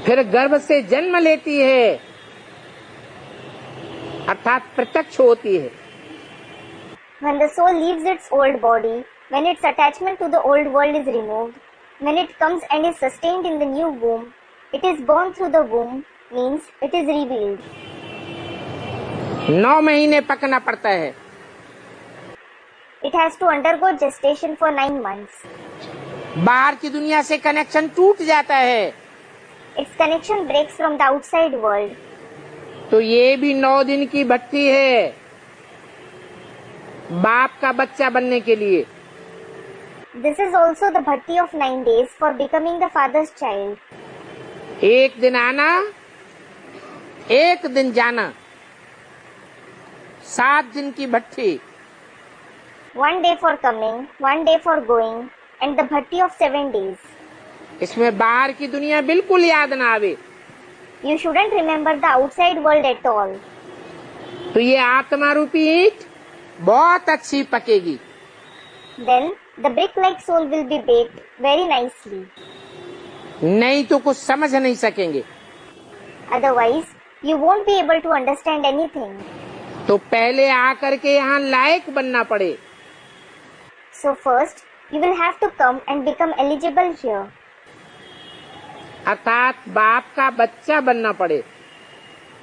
फिर गर्भ से जन्म लेती है, अर्थात प्रत्यक्ष होती है। When the soul leaves its old body, when its attachment to the old world is removed, when it comes and is sustained in the new womb, it is born through the womb, means it is revealed. 9 महीने पकना पड़ता है। It has to undergo gestation for 9 months. बाहर की दुनिया से connection टूट जाता है, Its connection breaks from the outside world. तो ये भी 9 दिन की भट्टी है बाप का बच्चा बनने के लिए। This is also the bhatti of 9 days for becoming the father's child. एक दिन आना, एक दिन जाना, 7 दिन की भट्टी. 1 day for coming, 1 day for going, and the bhatti of 7 days. इसमें बाहर की दुनिया बिल्कुल याद ना आवे. You shouldn't remember the outside world at all. तो ये आत्मा रूपी ईंट बहुत अच्छी पकेगी. Then the brick-like soul will be baked very nicely. नहीं तो कुछ समझ नहीं सकेंगे. Otherwise, you won't be able to understand anything. तो पहले आकर के यहाँ लायक बनना पड़े. So first, you will have to come and become eligible here. अर्थात बाप का बच्चा बनना पड़े.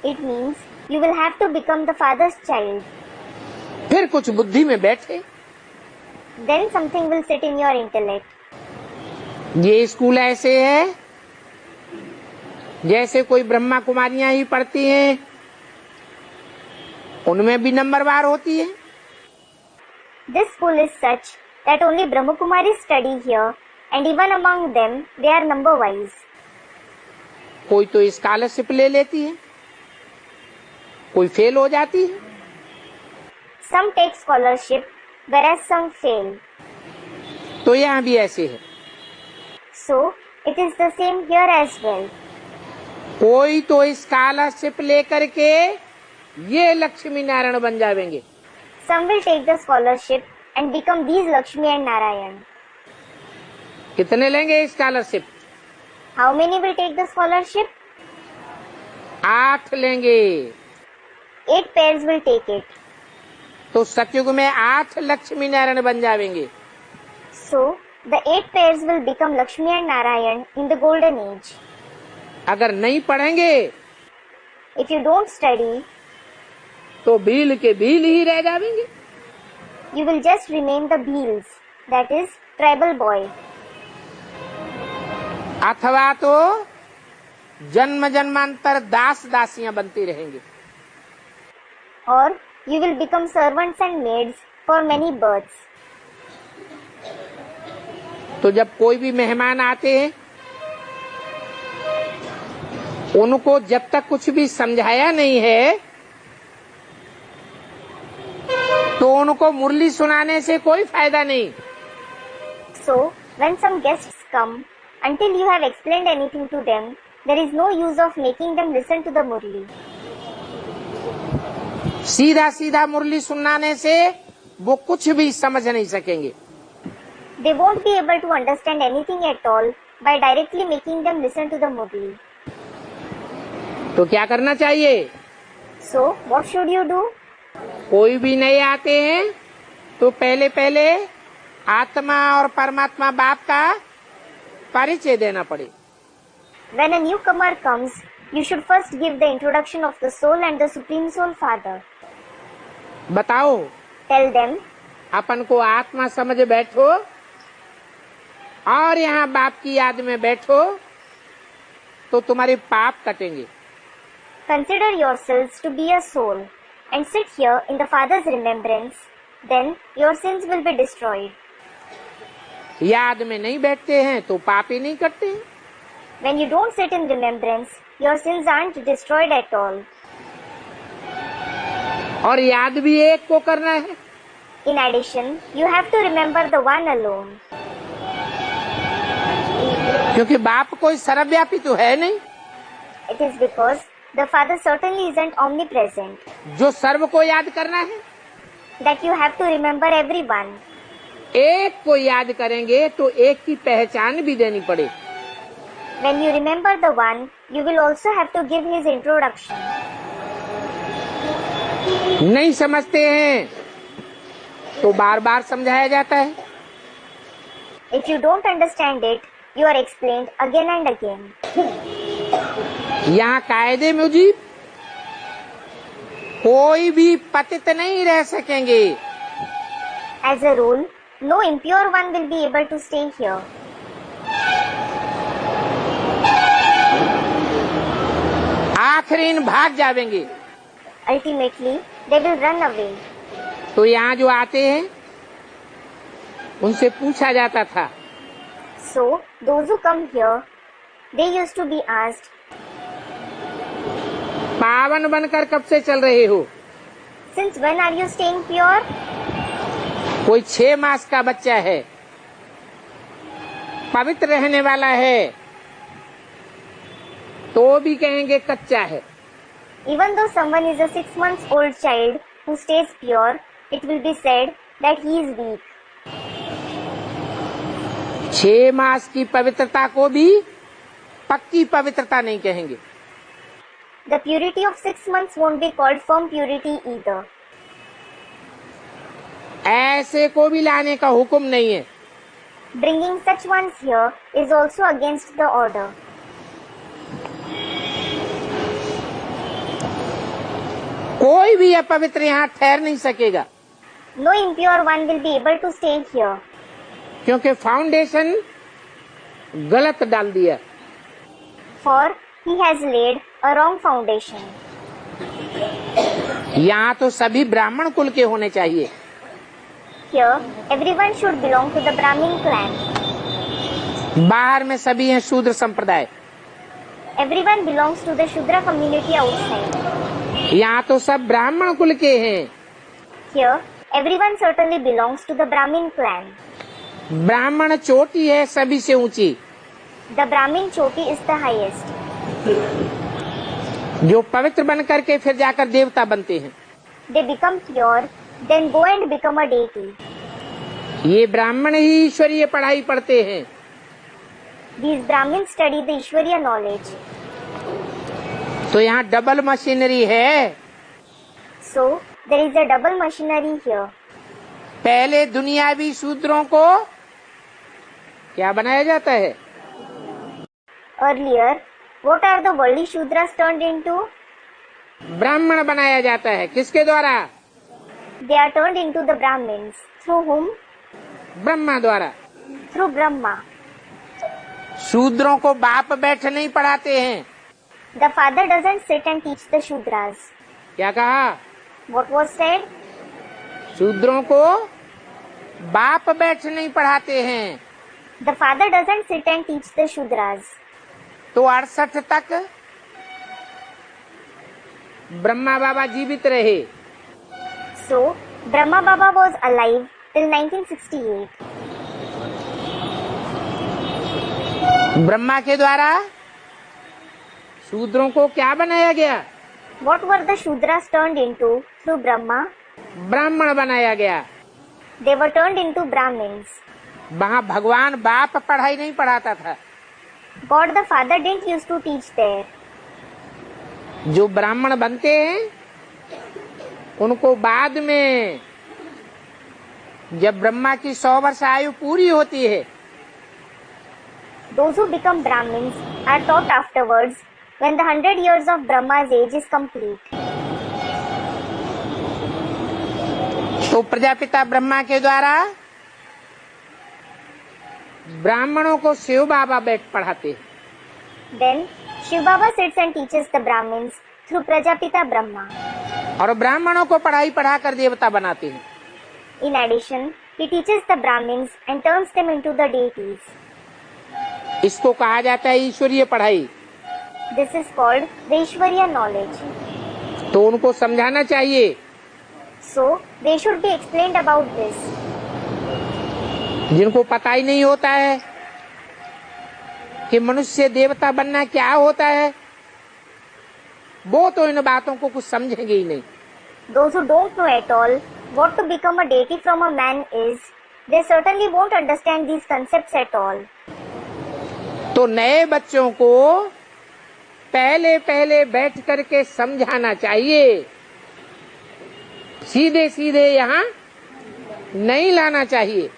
It means you will have to become the father's child. फिर कुछ बुद्धि में बैठे. Then something will sit in your intellect. ये स्कूल ऐसे है जैसे कोई ब्रह्मा कुमारियां ही पढ़ती हैं, उनमें भी नंबरवार होती है. This school is such that only Brahma Kumaris study here, and even among them, they are number wise. कोई तो स्कॉलरशिप ले लेती है, कोई फेल हो जाती है. Some take scholarship, whereas some fail. तो यहाँ भी ऐसे है. So, it is the same here as well. कोई तो स्कॉलरशिप लेकर के ये लक्ष्मी नारायण बन जाएंगे. Some will take the scholarship and become these Lakshmi and Narayan. कितने लेंगे scholarship? How many will take the scholarship? 8 लेंगे. 8 pairs will take it. तो सतयुग में 8 लक्ष्मी नारायण बन जाएंगे. So, the 8 pairs will become Lakshmi and Narayan in the golden age. अगर नहीं पढ़ेंगे If you don't study, तो भील के भील ही रह जाएंगे. you will just remain the Bheels, that is, tribal boy. अथवा तो जन्म जन्मांतर दास दासियां बनती रहेंगे. Or you will become servants and maids for many births. तो जब कोई भी मेहमान आते हैं, उनको जब तक कुछ भी समझाया नहीं है, तो उनको मुरली सुनाने से कोई फायदा नहीं. So, when some guests come, until you have explained anything to them, there is no use of making them listen to the Murli. सीधा सीधा मुरली सुनाने से वो कुछ भी समझ नहीं सकेंगे. They won't be able to understand anything at all by directly making them listen to the Murli. तो क्या करना चाहिए? So, what should you do? कोई भी नए आते हैं तो पहले पहले आत्मा और परमात्मा बाप का परिचय देना पड़े. When a newcomer comes, you should first give the introduction of the soul and the Supreme Soul Father. बताओ, Tell them, अपन को आत्मा समझ बैठो और यहाँ बाप की याद में बैठो तो तुम्हारे पाप कटेंगे. consider yourselves to be a soul and sit here in the Father's remembrance, then your sins will be destroyed. याद में नहीं बैठते हैं तो पाप ही नहीं करते हैं. When you don't sit in remembrance, your sins aren't destroyed at all. और याद भी एक को करना है. In addition, you have to remember the one alone. क्योंकि बाप कोई सर्वव्यापी तो है नहीं. It is because the Father certainly isn't omnipresent, जो सर्व को याद करना है, that you have to remember everyone. एक को याद करेंगे तो एक की पहचान भी देनी पड़े. When you remember the one, you will also have to give his introduction. नहीं समझते हैं तो बार बार समझाया जाता है. If you don't understand it, you are explained again and again. यहाँ कायदे मुजीब कोई भी पतित नहीं रह सकेंगे. As a rule, no impure one will be able to stay here. आखिरीन भाग जाएंगे. Ultimately, they will run away. तो यहाँ जो आते हैं उनसे पूछा जाता था। So, those who come here, they used to be asked, पावन बनकर कब से चल रहे हो? since when are you staying pure? कोई 6 मास का बच्चा है, पवित्र रहने वाला है, तो भी कहेंगे कच्चा है। Even though someone is a 6 months old child who stays pure, it will be said that he is weak. 6 मास की पवित्रता को भी पक्की पवित्रता नहीं कहेंगे। The purity of 6 months won't be called firm purity either. ऐसे को भी लाने का हुक्म नहीं है। Bringing such ones here is also against the order. कोई भी अपवित्र यहाँ ठहर नहीं सकेगा, No impure one will be able to stay here, क्योंकि फाउंडेशन गलत डाल दिया। for he has laid a wrong foundation. यहाँ तो सभी ब्राह्मण कुल के होने चाहिए। Here, everyone should belong to the Brahmin clan. बाहर में सभी हैं शूद्र संप्रदाय। Everyone belongs to the Shudra community outside. यहाँ तो सब ब्राह्मण कुल के हैं। Here, everyone certainly belongs to the Brahmin clan. ब्राह्मण चोटी है सभी से ऊंची। The Brahmin Choti is the highest. जो पवित्र बन करके फिर जाकर देवता बनते हैं। They become pure, then go and become a deity. ये ब्राह्मण ही ईश्वरीय पढ़ाई पढ़ते हैं। These Brahmins study the Ishwariya knowledge. तो यहाँ डबल मशीनरी है। So, there is a double machinery here. पहले दुनियावी शूद्रों को क्या बनाया जाता है? Earlier, what are the worldly Shudras turned into? ब्राह्मण बनाया जाता है। किसके द्वारा? They are turned into the Brahmins. Through whom? Brahma द्वारा। Through Brahma. शूद्रों को बाप बैठ नहीं पढ़ाते हैं। The father doesn't sit and teach the Shudras. क्या कहा? What was said? शूद्रों को बाप बैठ नहीं पढ़ाते हैं। The father doesn't sit and teach the Shudras. तो 68 तक ब्रह्मा बाबा जीवित रहे। So, Brahma Baba was alive till 1968. Brahma के द्वारा शूद्रों को क्या बनाया गया? What were the Shudras turned into through Brahma? ब्राह्मण बनाया गया। They were turned into Brahmins. वहाँ भगवान बाप पढ़ाई नहीं पढ़ाता था। God the Father didn't used to teach there. जो ब्राह्मण बनते हैं उनको बाद में जब ब्रह्मा की 100 वर्ष आयु पूरी होती है, Those who become Brahmins are taught afterwards when the 100 years of Brahma's age is complete. तो प्रजापिता ब्रह्मा के द्वारा ब्राह्मणों को शिव बाबा बैठ पढ़ाते हैं। Then, Shiv Baba sits and teaches the Brahmins through Prajapita Brahma. और ब्राह्मणों को पढ़ाई पढ़ाकर देवता बनाते हैं। In addition, he teaches the Brahmins and turns them into the deities. इसको कहा जाता है ईश्वरीय पढ़ाई। This is called the Ishwariya knowledge. तो उनको समझाना चाहिए। So, they should be explained about this. जिनको पता ही नहीं होता है कि मनुष्य देवता बनना क्या होता है, वो तो इन बातों को कुछ समझेंगे ही नहीं। Those who don't know at all what to become a deity from a man is, they certainly won't understand these concepts at all. तो नए बच्चों को पहले पहले बैठ करके समझाना चाहिए, सीधे सीधे यहाँ नहीं लाना चाहिए।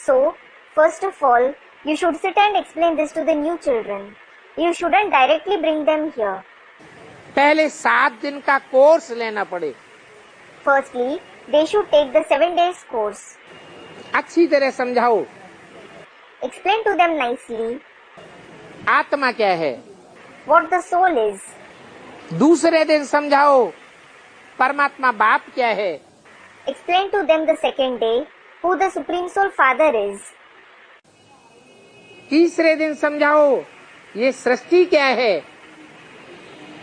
So, first of all, you should sit and explain this to the new children. You shouldn't directly bring them here. पहले 7 दिन का कोर्स लेना पड़े। Firstly, they should take the 7 days course. अच्छी तरह समझाओ। Explain to them nicely आत्मा क्या है। what the soul is. दूसरे दिन समझाओ परमात्मा बाप क्या है। Explain to them the second day who the Supreme Soul Father is. तीसरे दिन समझाओ ये सृष्टि क्या है।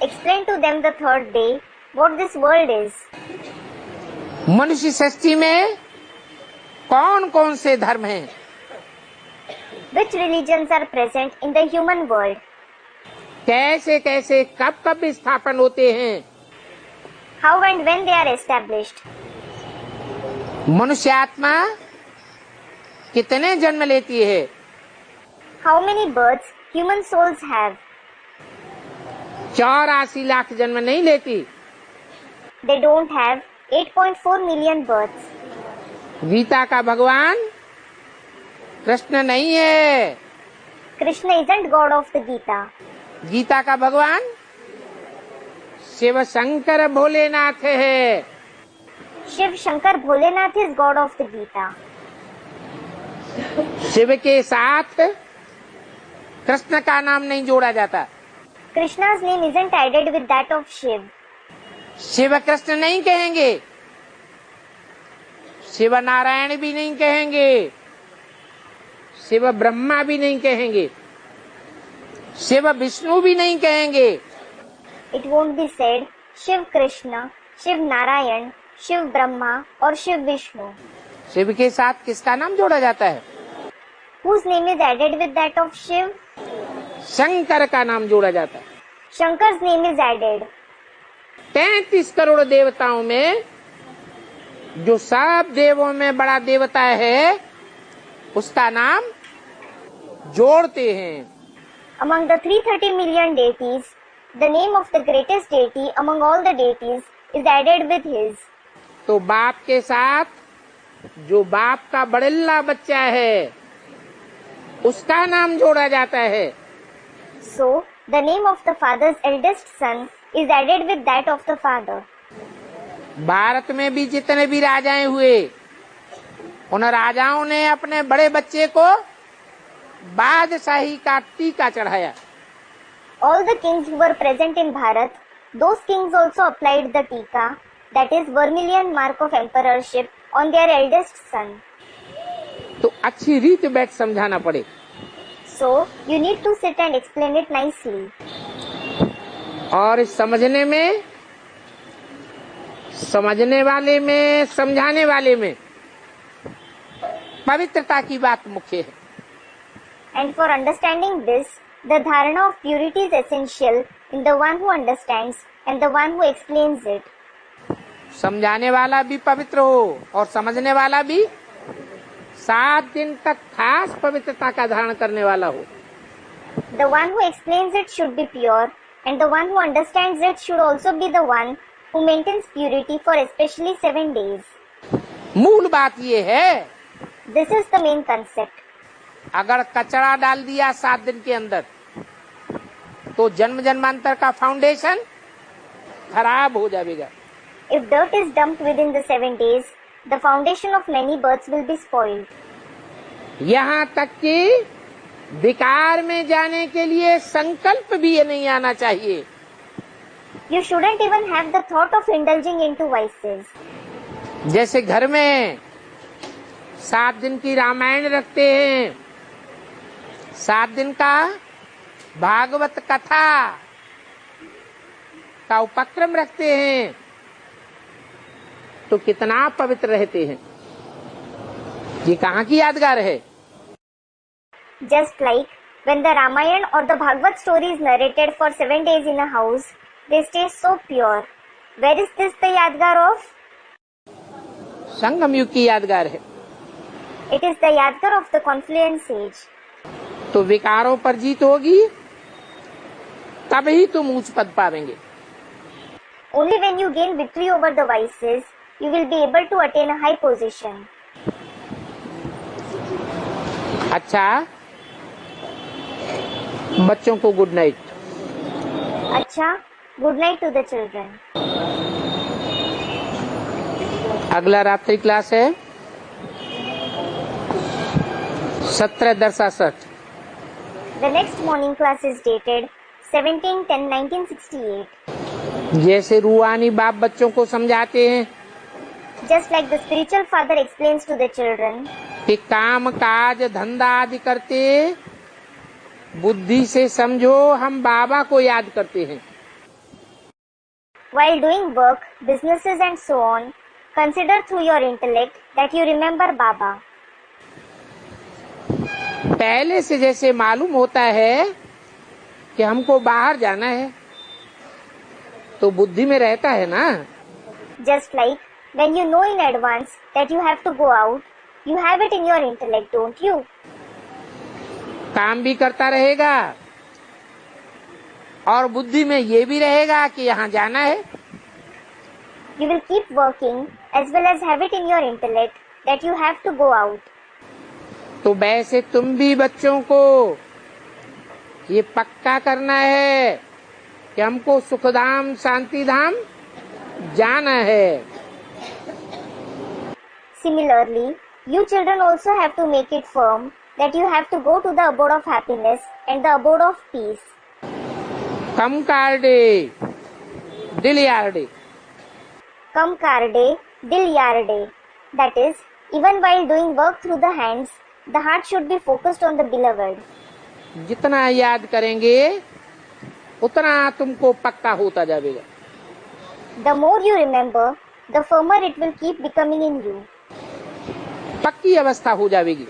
Explain to them the third day what this world is. मनुष्य सृष्टि में कौन कौन से धर्म हैं? Which religions are present in the human world? कैसे कैसे कब कब स्थापन होते हैं? How and when they are established? मनुष्य आत्मा कितने जन्म लेती है? How many births human souls have? 84 lakh जन्म नहीं लेती। They don't have 8.4 million births. Gita का भगवान कृष्ण नहीं है। Krishna isn't God of the Gita. Gita का भगवान शिव शंकर भोलेनाथ है। Shiv Shankar Bholenath is God of the Gita. Shiv के साथ कृष्ण का नाम नहीं जोड़ा जाता। Krishna's name isn't added with that of Shiv. Shiv Krishna नहीं कहेंगे, शिव नारायण भी नहीं कहेंगे, शिव ब्रह्मा भी नहीं कहेंगे, शिव विष्णु भी नहीं कहेंगे। It won't be said Shiv Krishna, Shiv Narayan, Shiv Brahma or Shiv Vishnu. Shiv के साथ किसका नाम जोड़ा जाता है? Whose name is added with that of Shiv? Shankar का नाम जोड़ा जाता है। Shankar's name is added. 33 crore देवताओं में जो सब देवों में बड़ा देवता है उसका नाम जोड़ते हैं। Among the 330 million deities, the name of the greatest deity among all the deities is added with his. तो बाप के साथ जो बाप का बड़ल्ला बच्चा है उसका नाम जोड़ा जाता है। So, the name of the father's eldest son is added with that of the father. Bharat में भी जितने भी राजाएं हुए उन राजाओं ने अपने बड़े बच्चे को बादशाही का टीका चढ़ाया। All the kings who were present in Bharat, those kings also applied the tika, that is vermilion mark of emperorship, on their eldest son. तो अच्छी रीत बैठ समझाना पड़े। So, you need to sit and explain it nicely. और समझने में, समझने वाले में, समझाने वाले में पवित्रता की बात मुख्य है। And for understanding this, the dharana of purity is essential in the one who understands and the one who explains it. समझाने वाला भी पवित्र हो और समझने वाला भी 7 दिन तक खास पवित्रता का धारण करने वाला हो। The one who explains it should be pure, and the one who understands it should also be the one who maintains purity for especially 7 days. मूल बात ये है, This is the main concept. अगर कचरा डाल दिया 7 दिन के अंदर तो जन्म जन्मांतर का फाउंडेशन खराब हो जाएगा। If dirt is dumped within the 7 days, the foundation of many births will be spoiled. यहाँ तक कि विकार में जाने के लिए संकल्प भी ये नहीं आना चाहिए। You shouldn't even have the thought of indulging into vices. जैसे घर में 7 दिन की रामायण रखते हैं, 7 दिन का भागवत कथा का उपक्रम रखते हैं, तो कितना पवित्र रहते हैं। ये कहाँ की यादगार है? Just like when the Ramayana or the Bhagavad story is narrated for 7 days in a house, they stay so pure. Where is this the yadgar of? संगम युग की यादगार है। It is the yadgar of the confluence age. तो विकारों पर जीत होगी तभी तुम ऊंच पद पावेंगे। Only when you gain victory over the vices, you will be able to attain a high position. अच्छा, बच्चों को गुड नाइट। अच्छा, good night to the children. अगला रात्रि क्लास है 17/10/67। The next morning class is dated 17/10/1968. जैसे रूहानी बाप बच्चों को समझाते हैं Just like the spiritual father explains to the children कि काम काज धंधा आदि करते बुद्धि से समझो हम बाबा को याद करते हैं. while doing work, businesses and so on, consider through your intellect that you remember Baba. पहले से जैसे मालूम होता है कि हमको बाहर जाना है तो बुद्धि में रहता है ना. Just like when you know in advance that you have to go out, you have it in your intellect, don't you? काम भी करता रहेगा और बुद्धि में ये भी रहेगा कि यहाँ जाना है. You will keep working as well as have it in your intellect that you have to go out. तो वैसे तुम भी बच्चों को ये पक्का करना है कि हमको सुखधाम शांति धाम जाना है. Similarly, you children also have to make it firm that you have to go to the abode of happiness and the abode of peace. कम कारडे दिल यारडे. Come carde, dil yarde. That is, even while doing work through the hands, the heart should be focused on the beloved. जितना याद करेंगे उतना तुमको पक्का होता जाएगा. The more you remember, the firmer it will keep becoming in you. पक्की अवस्था हो जाएगी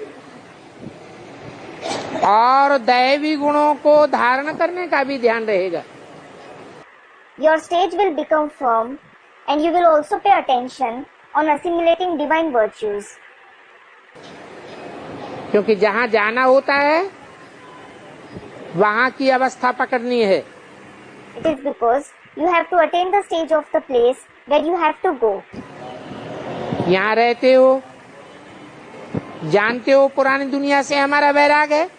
और दैवी गुणों को धारण करने का भी ध्यान रहेगा. Your stage will become firm and you will also pay attention on assimilating divine virtues. क्योंकि जहाँ जाना होता है वहाँ की अवस्था पकड़नी है. It is because you have to attain the stage of the place where you have to go. यहाँ रहते हो, जानते हो पुरानी दुनिया से हमारा वैराग है.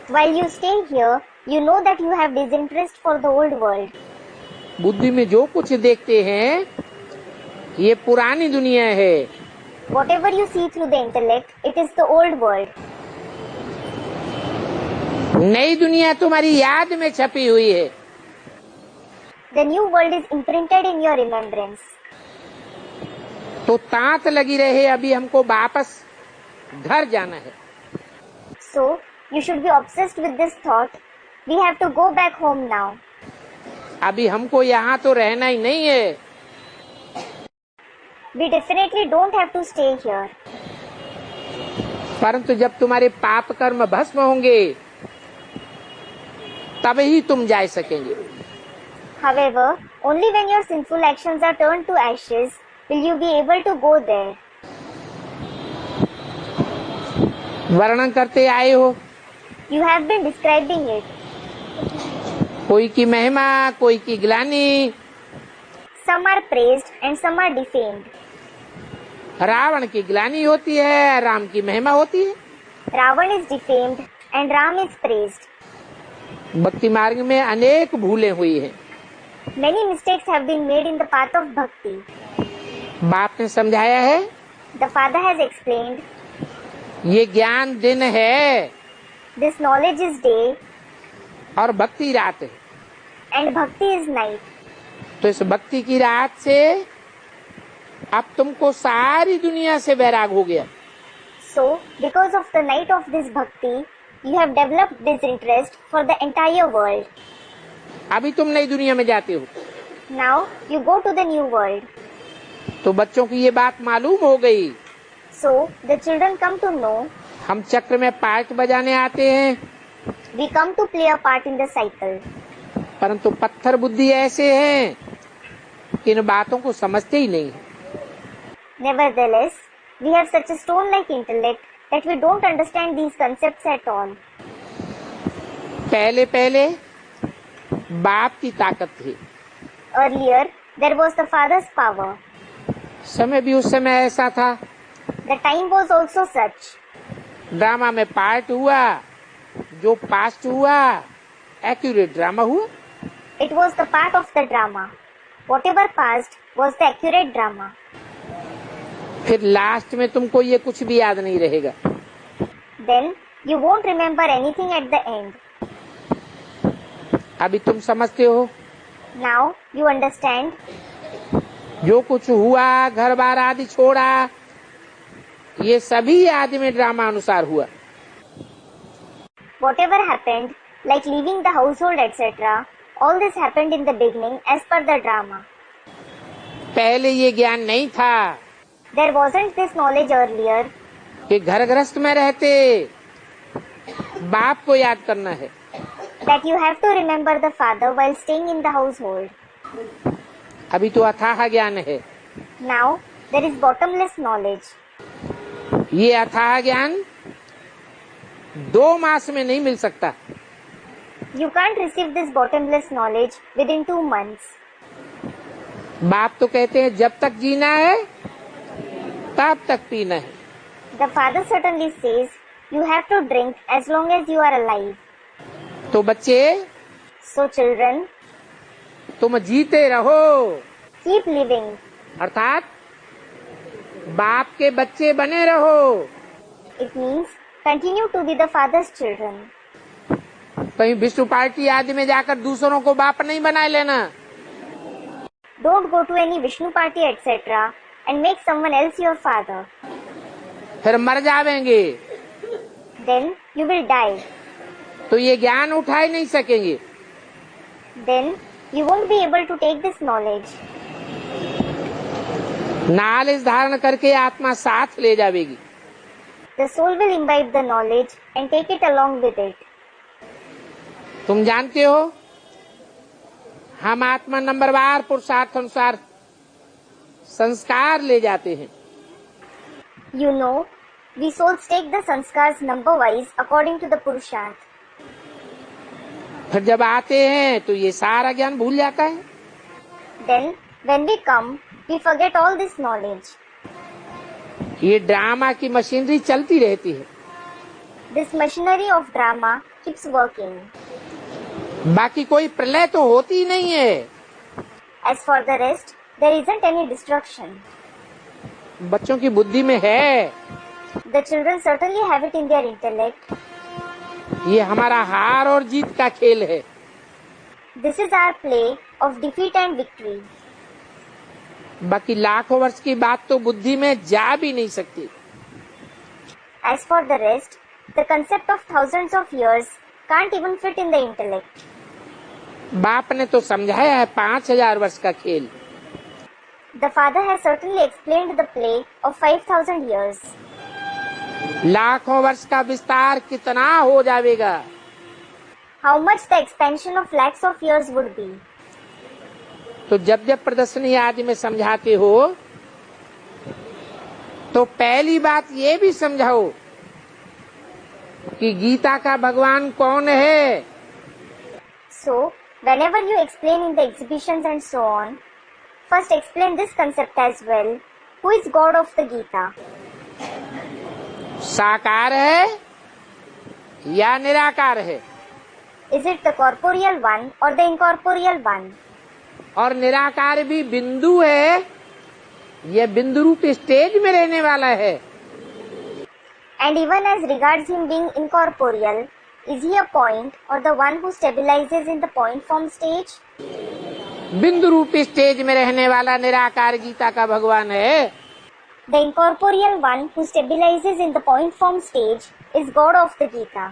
While you stay here, you know that you have disinterest for the old world. बुद्धि में जो कुछ देखते हैं ये पुरानी दुनिया है. Whatever you see through the intellect, it is the old world. नई दुनिया तुम्हारी याद में छपी हुई है. The new world is imprinted in your remembrance. तो तांत लगी रहे अभी हमको वापस घर जाना है. So, you should be obsessed with this thought. We have to go back home now. अभी हमको यहाँ तो रहना ही नहीं है. We definitely don't have to stay here. परंतु जब तुम्हारे पाप कर्म भस्म होंगे तब ही तुम जा सकेंगे. However, only when your sinful actions are turned to ashes will you be able to go there. वर्णन करते आए हो. You have been describing it. कोई की महिमा कोई की ग्लानि. Some are praised and some are defamed. Ravan की ग्लानि होती है, राम की महिमा होती है. Ravan is defamed and Ram is praised. भक्ति मार्ग में अनेक भूलें हुई हैं. Many mistakes have been made in the path of bhakti. बाप ने समझाया है The Father has explained, ये ज्ञान दिन है this knowledge is day और भक्ति रात है. and bhakti is night. तो इस भक्ति की रात से अब तुमको सारी दुनिया से वैराग हो गया. So, because of the night of this bhakti, you have developed disinterest for the entire world. अभी तुम नई दुनिया में जाते हो Now, you go to the new world. तो बच्चों की ये बात मालूम हो गई. So, the children come to know, हम चक्र में पार्ट बजाने आते हैं we come to play a part in the cycle. परंतु पत्थर बुद्धि ऐसे हैं कि इन बातों को समझते ही नहीं. Nevertheless, we have such a stone-like intellect that we don't understand these concepts at all. पहले पहले बाप की ताकत थी. Earlier, there was the Father's power. समय भी उस समय ऐसा था. The time was also such. Drama में पार्ट हुआ, जो पास्ट हुआ एक्यूरेट ड्रामा हुआ. It was the part of the drama. Whatever passed was the accurate drama. फिर लास्ट में तुमको ये कुछ भी याद नहीं रहेगा. Then, you won't remember anything at the end. अभी तुम समझते हो. Now, you understand. जो कुछ हुआ, घर बार आदि छोड़ा, ये सभी आदि में ड्रामा अनुसार हुआ। Whatever happened, like leaving the household, etc., all this happened in the beginning as per the drama. पहले ये ज्ञान नहीं था There wasn't this knowledge earlier कि घर गृहस्थ में रहते बाप को याद करना है। that you have to remember the father while staying in the household. अभी तो अथाह ज्ञान है। Now there is bottomless knowledge. ये अथाह ज्ञान 2 मास में नहीं मिल सकता। You can't receive this bottomless knowledge within 2 months. बाप तो कहते हैं जब तक जीना है तब तक पीना है। The father certainly says you have to drink as long as you are alive. तो बच्चे So children, तुम जीते रहो, keep living. अर्थात बाप के बच्चे बने रहो। It means continue to be the father's children. कहीं विष्णु पार्टी आदि में जाकर दूसरों को बाप नहीं बना लेना। Don't go to any Vishnu party, etc., and make someone else your father. फिर मर जावेंगे Then you will die. तो ये ज्ञान उठा ही नहीं सकेंगे। Then you won't be able to take this knowledge. Knowledge धारण करके आत्मा साथ ले जावेगी। The soul will imbibe the knowledge and take it along with it. तुम जानते हो हम आत्मा नंबरवार पुरुषार्थ अनुसार संस्कार ले जाते हैं। You know, we souls take the sanskars number wise according to the Purusharth. फिर जब आते हैं तो ये सारा ज्ञान भूल जाता है। Then, when we come, we forget all this knowledge. ये ड्रामा की मशीनरी चलती रहती है। This machinery of drama keeps working. बाकी कोई प्रलय तो होती ही नहीं है। As for the rest, there isn't any destruction. बच्चों की बुद्धि में है। The children certainly have it in their intellect. ये हमारा हार और जीत का खेल है। This is our play of defeat and victory. बाकी लाखों वर्ष की बात तो बुद्धि में जा भी नहीं सकती। As for the rest, the concept of thousands of years can't even fit in the intellect. बाप ने तो समझाया है 5000 वर्ष का खेल। The father has certainly explained the play of 5000 years. लाखों वर्ष का विस्तार कितना हो जाएगा? How much the expansion of lakhs of years would be. तो जब जब प्रदर्शनी आदि में समझाते हो तो पहली बात ये भी समझाओ कि गीता का भगवान कौन है। So, whenever you explain in the exhibitions and so on, first explain this concept as well. Who is God of the Gita? साकार है या निराकार है? Is it the corporeal one or the incorporeal one? और निराकार भी बिंदु है, यह बिंदु रूप स्टेज में रहने वाला है। And even as regards him being incorporeal, is he a point or the one who stabilizes in the point form stage? बिंदु रूप स्टेज में रहने वाला निराकार गीता का भगवान है। The incorporeal one who stabilizes in the point form stage is God of the Gita.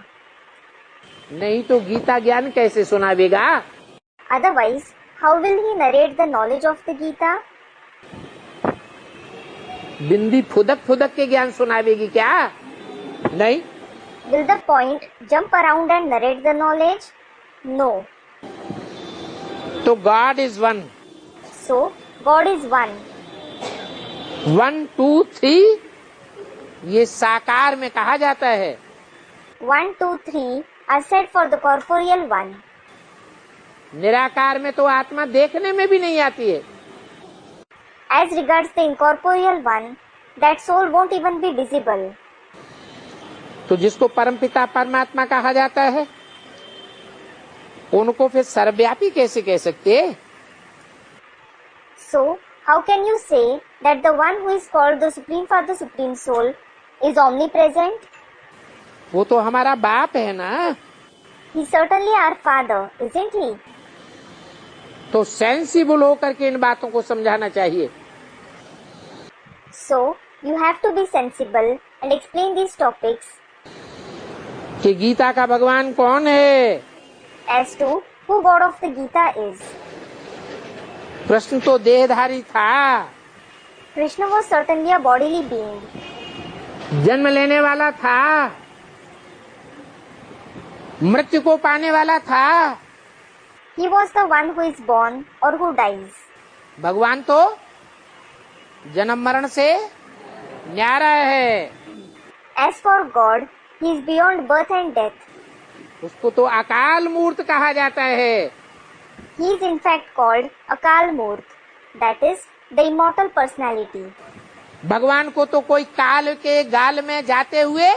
नहीं तो गीता ज्ञान कैसे सुनावेगा? Otherwise, how will he narrate the knowledge of the Gita? बिंदी फुदक फुदक के ज्ञान सुनावेगी क्या? नहीं। Will the point jump around and narrate the knowledge? No. तो God is one. So, God is one. 1, 2, 3 ये साकार में कहा जाता है। 1, 2, 3 are said for the corporeal one. निराकार में तो आत्मा देखने में भी नहीं आती है। As regards the incorporeal one, that soul won't even be visible. तो जिसको परमपिता परमात्मा कहा जाता है उनको फिर सर्वव्यापी कैसे कह सकते? So, how can you say that the one who is called the Supreme Father, Supreme Soul is omnipresent? वो तो हमारा बाप है ना। He certainly our father, isn't he? तो सेंसिबल होकर के इन बातों को समझाना चाहिए। So, you have to be sensible and explain these topics कि गीता का भगवान कौन है। as to who God of the Gita is. Krishna तो देहधारी था, Krishna was certainly a bodily being. जन्म लेने वाला था, मृत्यु को पाने वाला था। He was the one who is born or who dies. भगवान तो जन्म मरण से न्यारा है। As for God, he is beyond birth and death. उसको तो अकाल मूर्त कहा जाता है। He is in fact called Akal Murt, that is, the immortal personality. भगवान को तो कोई काल के गाल में जाते हुए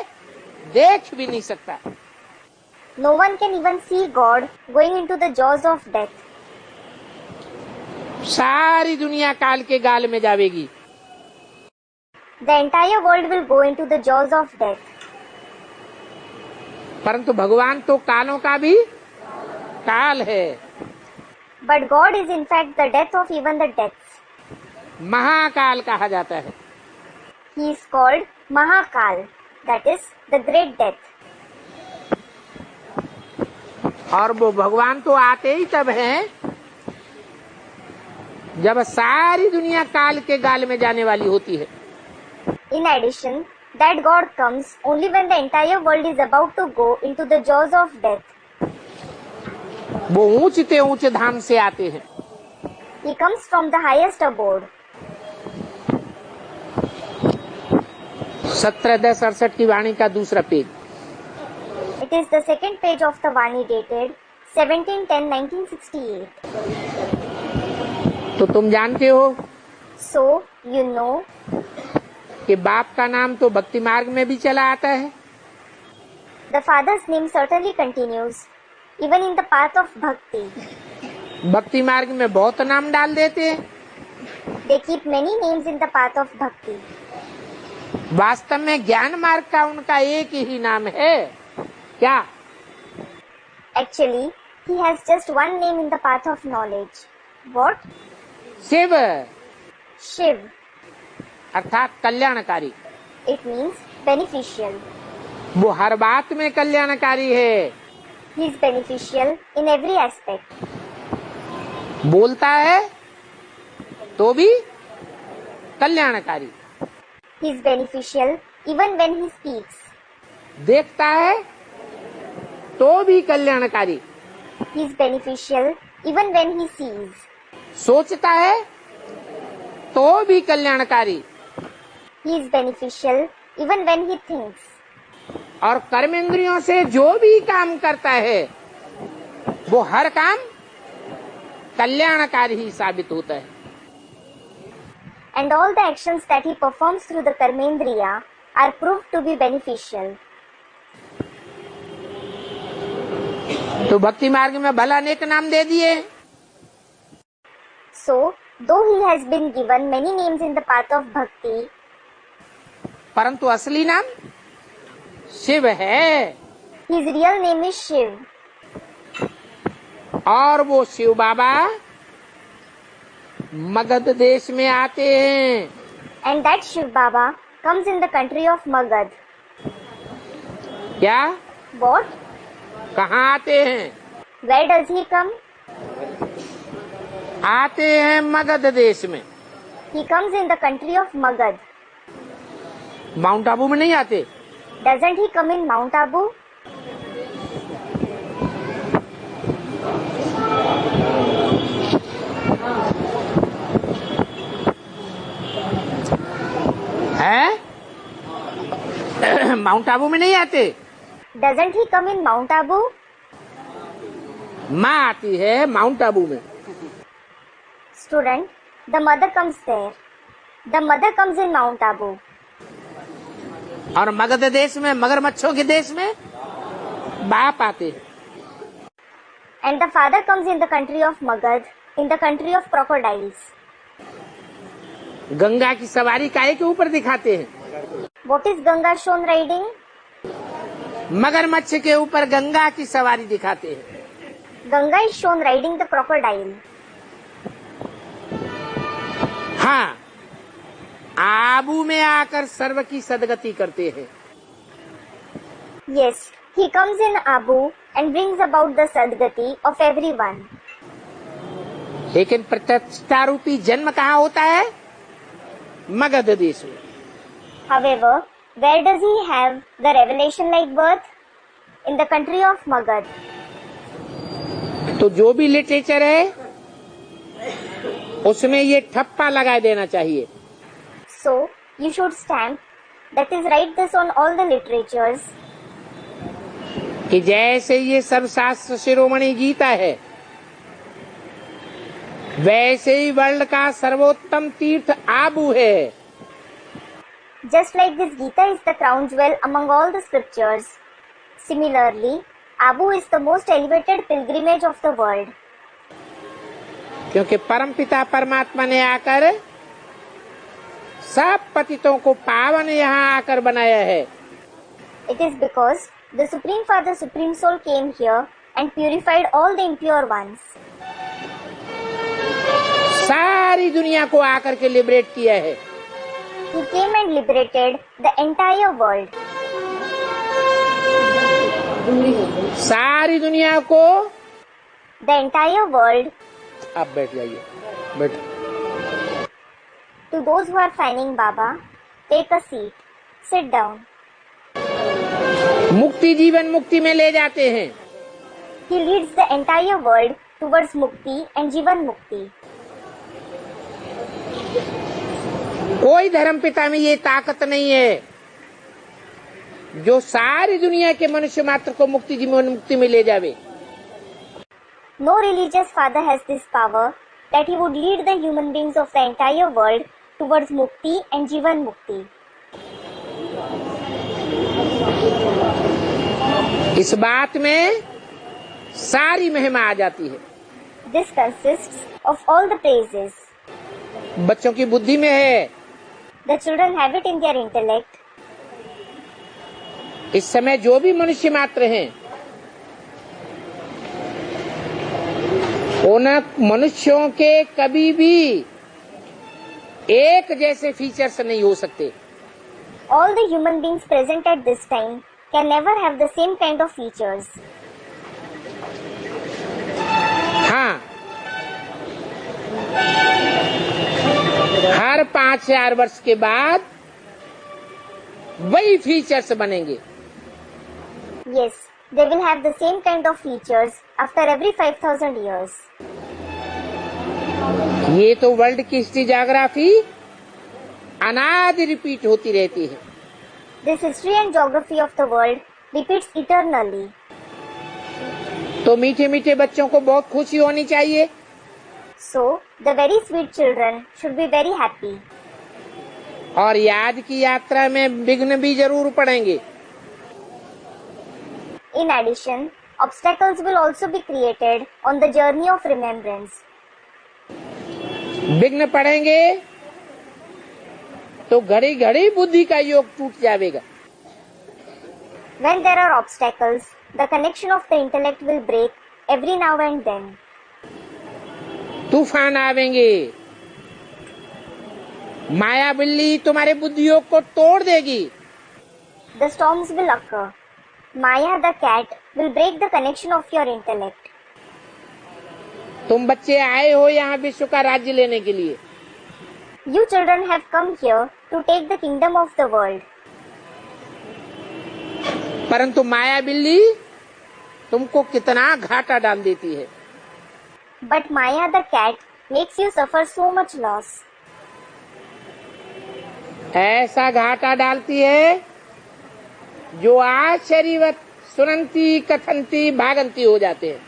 देख भी नहीं सकता। No one can even see God going into the jaws of death. सारी दुनिया काल के गाल में जावेगी। The entire world will go into the jaws of death. परंतु भगवान तो कालों का भी काल है। But God is in fact the death of even the deaths. Mahakal कहा जाता है। He is called Mahakal, that is, the great death. और वो भगवान तो आते ही तब हैं जब सारी दुनिया काल के गाल में जाने वाली होती है। In addition, that God comes only when the entire world is about to go into the jaws of death. वो ऊंचते ऊंचे धाम से आते हैं। He comes from the highest abode. 17-10-68 की वाणी का दूसरा page. It is the second page of the Vani dated 17-10-1968. तो तुम जानते हो So, you know कि बाप का नाम तो भक्ति मार्ग में भी चला आता है। the father's name certainly continues even in the path of bhakti. भक्ति मार्ग में बहुत नाम डाल देते हैं। They keep many names in the path of bhakti. वास्तव में ज्ञान मार्ग का उनका एक ही नाम है। क्या? Actually, he has just one name in the path of knowledge. What? Shiv, Shiv. अर्थात कल्याणकारी। It means beneficial. वो हर बात में कल्याणकारी है। He is beneficial in every aspect. बोलता है तो भी कल्याणकारी। He is beneficial even when he speaks. देखता है तो भी कल्याणकारी। He is beneficial even when he sees. सोचता है तो भी कल्याणकारी। He is beneficial even when he thinks. और कर्मेंद्रियों से जो भी काम करता है वो हर काम कल्याणकारी ही साबित होता है। And all the actions that he performs through the karmendriya are proved to be beneficial. तो भक्ति मार्ग में भला अनेक नाम दे दिए। So, though he has been given many names in the path of bhakti, परंतु असली नाम शिव है। his real name is Shiv. और वो शिव बाबा मगध देश में आते हैं। And that Shiv Baba comes in the country of Magad. क्या? What? कहाँ आते हैं? Where does he come? आते हैं मगध देश में। He comes in the country of Magad. Mount Abu में नहीं आते। Doesn't he come in Mount Abu? है? माउंट आबू में नहीं आते। Doesn't he come in Mount Abu? माँ आती है माउंट आबू में। Student, the mother comes there. The mother comes in Mount Abu. और मगध देश में, मगरमच्छों के देश में बाप आते हैं। And the father comes in the country of Magad, in the country of crocodiles. Ganga की सवारी काहे के ऊपर दिखाते हैं? What is Ganga shown riding? मगरमच्छ के ऊपर गंगा की सवारी दिखाते हैं। Ganga is shown riding the crocodile. हाँ, आबू में आकर सर्व की सदगति करते हैं। Yes, he comes in Abu and brings about the Sadgati of everyone. लेकिन प्रतिष्ठा रूपी जन्म कहाँ होता है? मगध देश में। However, where does he have the revelation like birth? In the country of Magad. तो जो भी लिटरेचर है उसमें ये ठप्पा लगा देना चाहिए। So, you should stamp, that is, write this on all the literatures, कि जैसे ये सब शास्त्र शिरोमणि गीता है, वैसे ही वर्ल्ड का सर्वोत्तम तीर्थ आबू है। just like this Gita is the crown jewel among all the scriptures. Similarly, Abu is the most elevated pilgrimage of the world. क्योंकि परमपिता परमात्मा ने आकर सब पतितों को पावन यहाँ आकर बनाया है। It is because the Supreme Father, Supreme Soul came here and purified all the impure ones. सारी दुनिया को आकर के लिबरेट किया है। He came and liberated the entire world. सारी दुनिया को। The entire world. आप बैठ जाइए, बैठ। To those who are fanning Baba, take a seat. Sit down. मुक्ति जीवन मुक्ति में ले जाते हैं। He leads the entire world towards Mukti and Jivan Mukti. कोई धर्मपिता में ये ताकत नहीं है जो सारी दुनिया के मनुष्य मात्र को मुक्ति जीवन मुक्ति में ले जावे। No religious father has this power that he would lead the human beings of the entire world towards Mukti and Jivan Mukti. इस बात में सारी महिमा आ जाती है। This consists of all the praises. बच्चों की बुद्धि में है। The children have it in their intellect. इस समय जो भी मनुष्य मात्र हैं, उन मनुष्यों के कभी भी एक जैसे फीचर्स नहीं हो सकते। All the human beings present at this time can never have the same kind of features. हाँ, हर 5,000 वर्ष के बाद वही फीचर्स बनेंगे। Yes, they will have the same kind of features after every 5,000 years. ये तो वर्ल्ड की हिस्ट्री ज्योग्राफी अनादि रिपीट होती रहती है। This history and geography of the world repeats eternally. तो मीठे मीठे बच्चों को बहुत खुशी होनी चाहिए। So, the very sweet children should be very happy. और याद की यात्रा में विघ्न भी जरूर पड़ेंगे। In addition, obstacles will also be created on the journey of remembrance. विघ्न पड़ेंगे तो घड़ी घड़ी बुद्धि का योग टूट जाएगा। When there are obstacles, the connection of the intellect will break every now and then. तूफान आवेंगे, माया बिल्ली तुम्हारे बुद्धि योग को तोड़ देगी। The storms will occur. Maya the cat will break the connection of your intellect. तुम बच्चे आए हो यहाँ विश्व का राज्य लेने के लिए। You children have come here to take the kingdom of the world. परंतु माया बिल्ली तुमको कितना घाटा डाल देती है। But Maya the cat makes you suffer so much loss. ऐसा घाटा डालती है जो आश्चर्यवत सुनंती कथनती भागंती हो जाते हैं।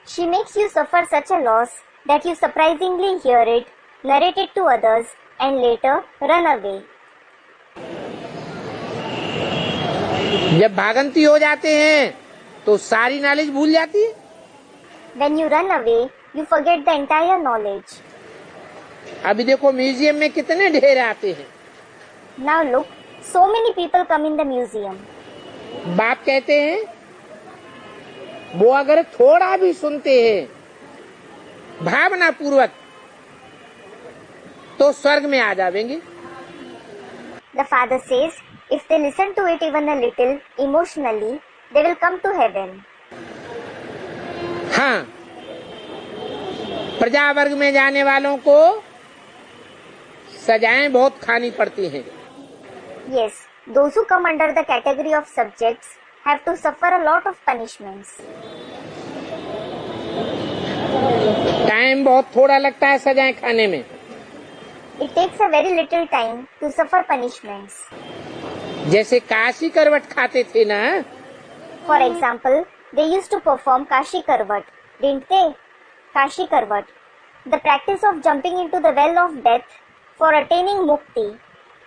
She makes you suffer such a loss that you surprisingly hear it, narrate it to others, and later run away. जब भागंती हो जाते हैं तो सारी नॉलेज भूल जाती है। When you run away, you forget the entire knowledge. अभी देखो म्यूजियम में कितने ढेर आते हैं। Now look, so many people come in the museum. बाप कहते हैं वो अगर थोड़ा भी सुनते हैं भावना पूर्वक तो स्वर्ग में आ जावेंगे। The father says, if they listen to it even a little emotionally, they will come to heaven. हाँ, प्रजा वर्ग में जाने वालों को सजाएं बहुत खानी पड़ती हैं। Yes, those who come under the category of subjects have to suffer a lot of punishments. Time बहुत थोड़ा लगता है सजाएं खाने में। It takes a very little time to suffer punishments. जैसे काशी करवट खाते थे ना, For example, they used to perform Kashi Karvat, didn't they? Kashi Karvat, the practice of jumping into the well of death for attaining mukti,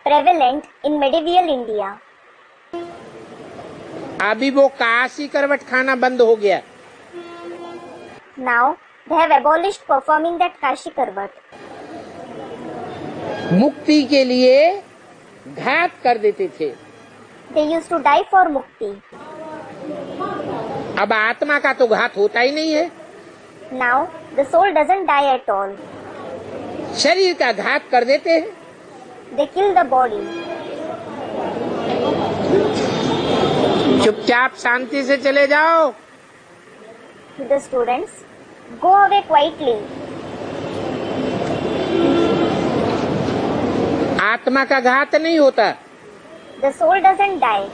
prevalent in medieval India. अभी वो काशी करवट खाना बंद हो गया। Now, they have abolished performing that Kashi Karvat. मुक्ति के लिए घात कर देते थे। They used to die for mukti. अब आत्मा का तो घात होता ही नहीं है। Now, the soul doesn't die at all. शरीर का घात कर देते हैं। They kill the body. चुपचाप शांति से चले जाओ। To the students, go away quietly. आत्मा का घात नहीं होता, The soul doesn't die.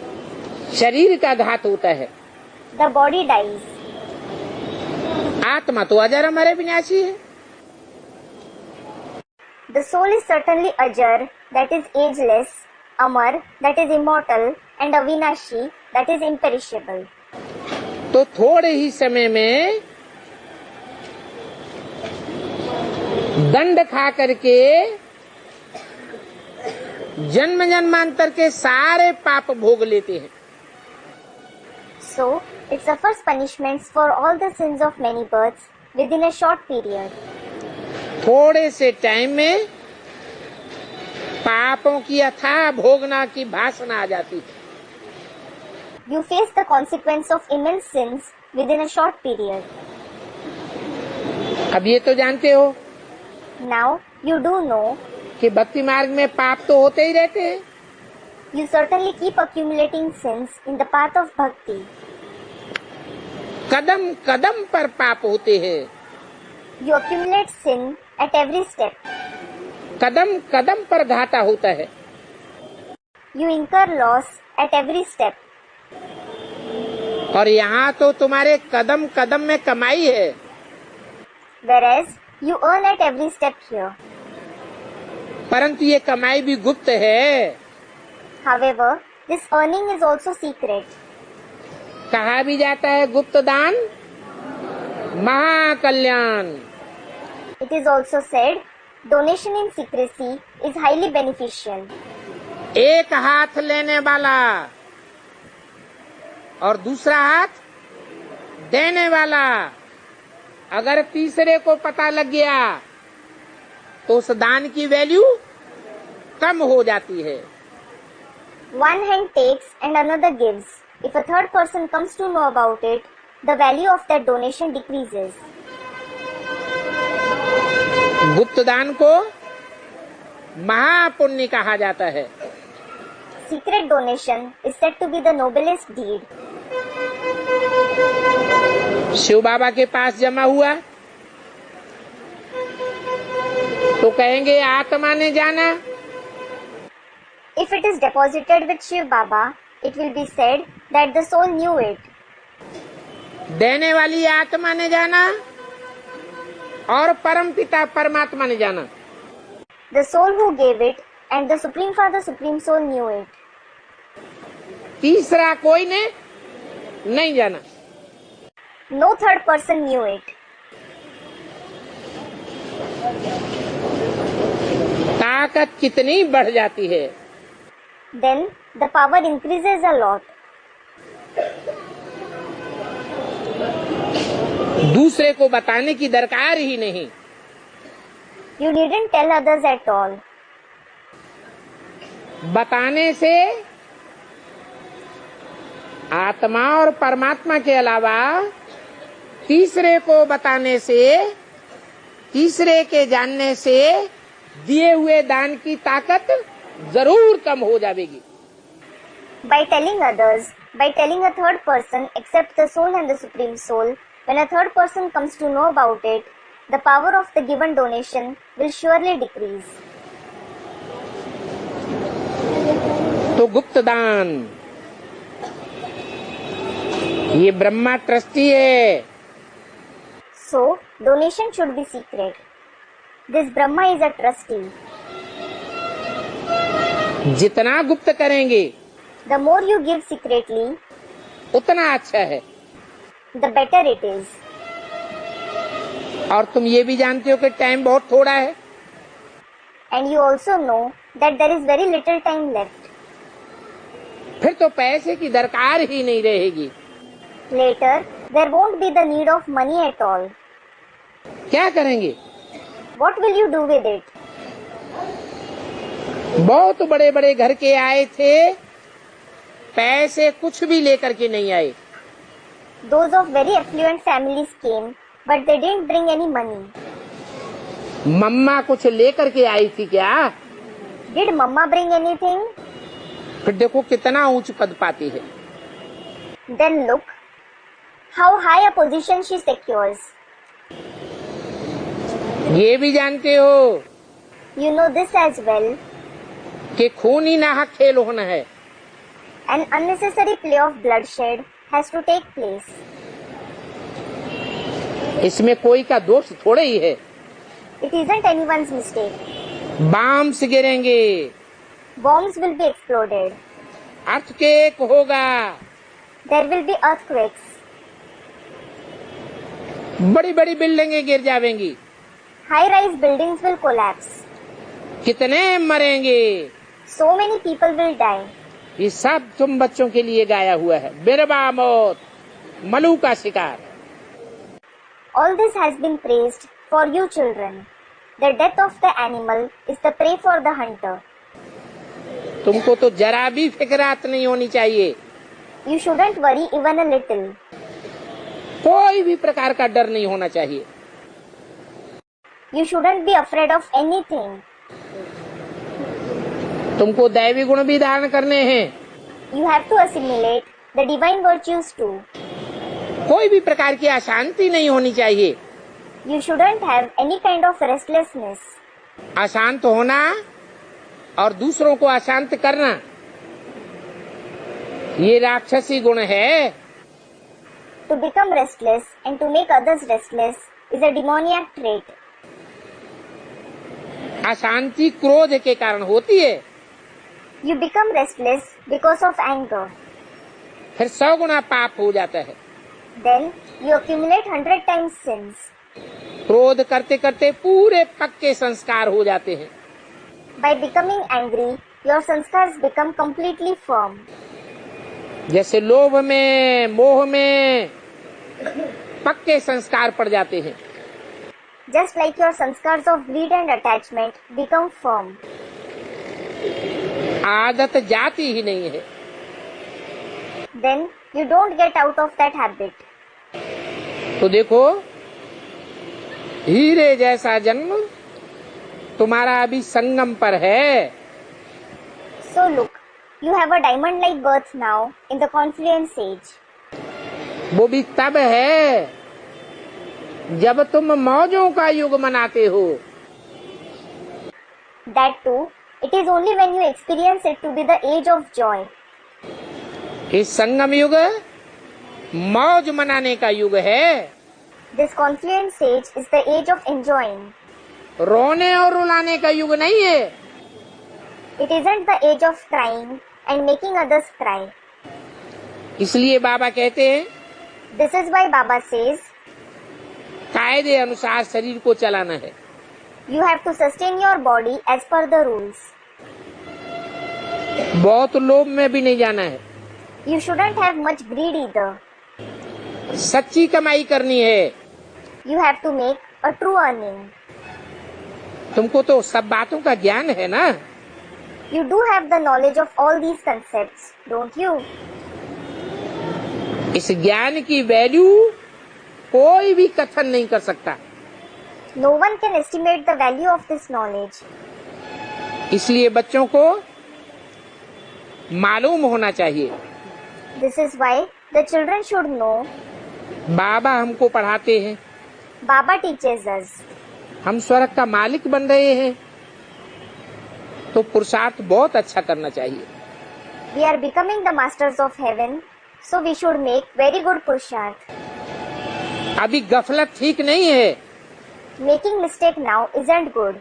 शरीर का घात होता है। The body dies. आत्मा तो अजर अमर विनाशी है। The soul is certainly Ajar, that is ageless, Amar, that is immortal, and Avinashi, that is imperishable. तो थोड़े ही समय में दंड खा करके जन्म जन्मांतर के सारे पाप भोग लेते हैं। So, it suffers punishments for all the sins of many births within a short period. थोड़े से टाइम में पापों की अथाह भोगना की भासना आ जाती है। You face the consequence of immense sins within a short period. अब ये तो जानते हो Now, you do know, कि भक्ति मार्ग में पाप तो होते ही रहते हैं। you certainly keep accumulating sins in the path of bhakti. कदम कदम पर पाप होते हैं। You accumulate sin at every step. कदम कदम पर घाटा होता है। You incur loss at every step. और यहाँ तो तुम्हारे कदम कदम में कमाई है। Whereas, you earn at every step here. परंतु ये कमाई भी गुप्त है। However, this earning is also secret. कहा भी जाता है गुप्त दान महाकल्याण। It is also said, donation in secrecy is highly beneficial. एक हाथ लेने वाला और दूसरा हाथ देने वाला अगर तीसरे को पता लग गया तो उस दान की वैल्यू कम हो जाती है। One hand takes and another gives. If a third person comes to know about it, the value of that donation decreases. गुप्त दान को महापुण्य कहा जाता है। Secret donation is said to be the noblest deed. Shiv बाबा के पास जमा हुआ तो कहेंगे आत्मा ने जाना। If it is deposited with Shiv Baba, it will be said that the soul knew it. देने वाली आत्मा ने जाना और परम पिता परमात्मा ने जाना। The soul who gave it and the Supreme Father, Supreme Soul knew it. तीसरा कोई ने नहीं जाना। No third person knew it. ताकत कितनी बढ़ जाती है। Then the power increases a lot. दूसरे को बताने की दरकार ही नहीं। You needn't tell others at all. बताने से आत्मा और परमात्मा के अलावा तीसरे को बताने से, तीसरे के जानने से दिए हुए दान की ताकत जरूर कम हो जाएगी। By telling others, by telling a third person except the soul and the supreme soul, when a third person comes to know about it, the power of the given donation will surely decrease. तो गुप्त दान, ये Brahma trustee है। So, donation should be secret. This Brahma is a trustee. जितना गुप्त करेंगे The more you give secretly, उतना अच्छा है। the better it is. और तुम ये भी जानते हो कि टाइम बहुत थोड़ा है। And you also know that there is very little time left. फिर तो पैसे की दरकार ही नहीं रहेगी। Later, there won't be the need of money at all. क्या करेंगे? What will you do with it? बहुत बड़े बड़े घर के आए थे, पैसे कुछ भी लेकर के नहीं आए। Those of very affluent families came, but they didn't bring any money. मम्मा कुछ लेकर के आई थी क्या? Did Mama bring anything? फिर देखो कितना ऊंच पद पाती है। Then look how high a position she secures. ये भी जानते हो You know this as well. कि खूनी नाहक खेल होना है। An unnecessary play of bloodshed has to take place. इसमें कोई का दोष थोड़ा ही है। It isn't anyone's mistake. Bombs गिरेंगे, Bombs will be exploded. Earthquake होगा, There will be earthquakes. बड़ी बड़ी बिल्डिंगें गिर जाएंगी, High-rise buildings will collapse. कितने मरेंगे। So many people will die. ये सब तुम बच्चों के लिए गाया हुआ है। बिरबा मौत, मलू का शिकार। All this has been praised for you children. The death of the animal is the prey for the hunter. तुमको तो जरा भी फिक्रात नहीं होनी चाहिए। You shouldn't worry even a little. कोई भी प्रकार का डर नहीं होना चाहिए। You shouldn't be afraid of anything. तुमको दैवी गुण भी धारण करने हैं। You have to assimilate the divine virtues too. कोई भी प्रकार की अशांति नहीं होनी चाहिए। You shouldn't have any kind of restlessness. अशांत होना और दूसरों को अशांत करना, ये राक्षसी गुण है। To become restless and to make others restless is a demoniac trait. अशांति क्रोध के कारण होती है, You become restless because of anger. फिर 100 गुना पाप हो जाता है। Then you accumulate 100 times sins. क्रोध करते करते पूरे पक्के संस्कार हो जाते हैं। By becoming angry, your sanskars become completely firm. जैसे लोभ में, मोह में पक्के संस्कार पड़ जाते हैं। Just like your sanskars of greed and attachment become firm. आदत जाती ही नहीं है। Then you don't get out of that habit. तो देखो, हीरे जैसा जन्म तुम्हारा अभी संगम पर है। So look, you have a diamond-like birth now in the confluence age. वो भी तब है जब तुम मौजों का युग मनाते हो। That too, it is only when you experience it to be the age of joy. इस संगम युग मौज मनाने का युग है। This confluence age is the age of enjoying. रोने और रुलाने का युग नहीं है। It isn't the age of crying and making others cry. इसलिए बाबा कहते हैं, This is why Baba says, कायदे अनुसार शरीर को चलाना है। you have to sustain your body as per the rules. बहुत लोभ में भी नहीं जाना है। You shouldn't have much greed either. सच्ची कमाई करनी है। You have to make a true earning. तुमको तो सब बातों का ज्ञान है ना। You do have the knowledge of all these concepts, don't you? इस ज्ञान की वैल्यू कोई भी कथन नहीं कर सकता। No one can estimate the value of this knowledge. इसलिए बच्चों को मालूम होना चाहिए। This is why the children should know. बाबा हमको पढ़ाते हैं, Baba teaches us. हम स्वर्ग का मालिक बन रहे हैं, तो पुरुषार्थ बहुत अच्छा करना चाहिए। We are becoming the masters of heaven, so we should make very good पुरुषार्थ। अभी गफलत ठीक नहीं है। Making mistake now isn't good.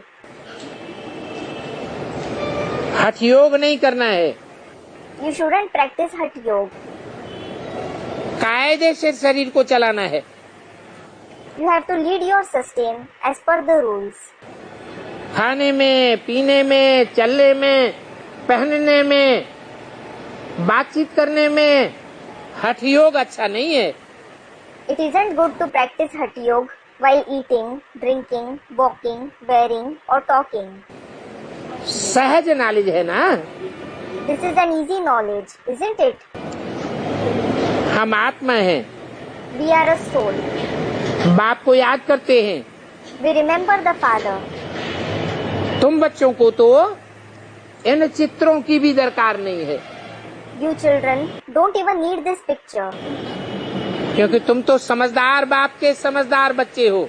हठ योग नहीं करना है। You shouldn't practice Hatha Yoga. कायदे से शरीर को चलाना है। You have to lead your sustain as per the rules. खाने में, पीने में, चलने में, पहनने में, बातचीत करने में हठ योग अच्छा नहीं है। It isn't good to practice Hatha Yoga while eating, drinking, walking, wearing or talking. सहज नॉलेज है ना। This is an easy knowledge, isn't it? हम आत्मा हैं, We are a soul. बाप को याद करते हैं। We remember the Father. तुम बच्चों को तो इन चित्रों की भी दरकार नहीं है, You children don't even need this picture क्योंकि तुम तो समझदार बाप के समझदार बच्चे हो।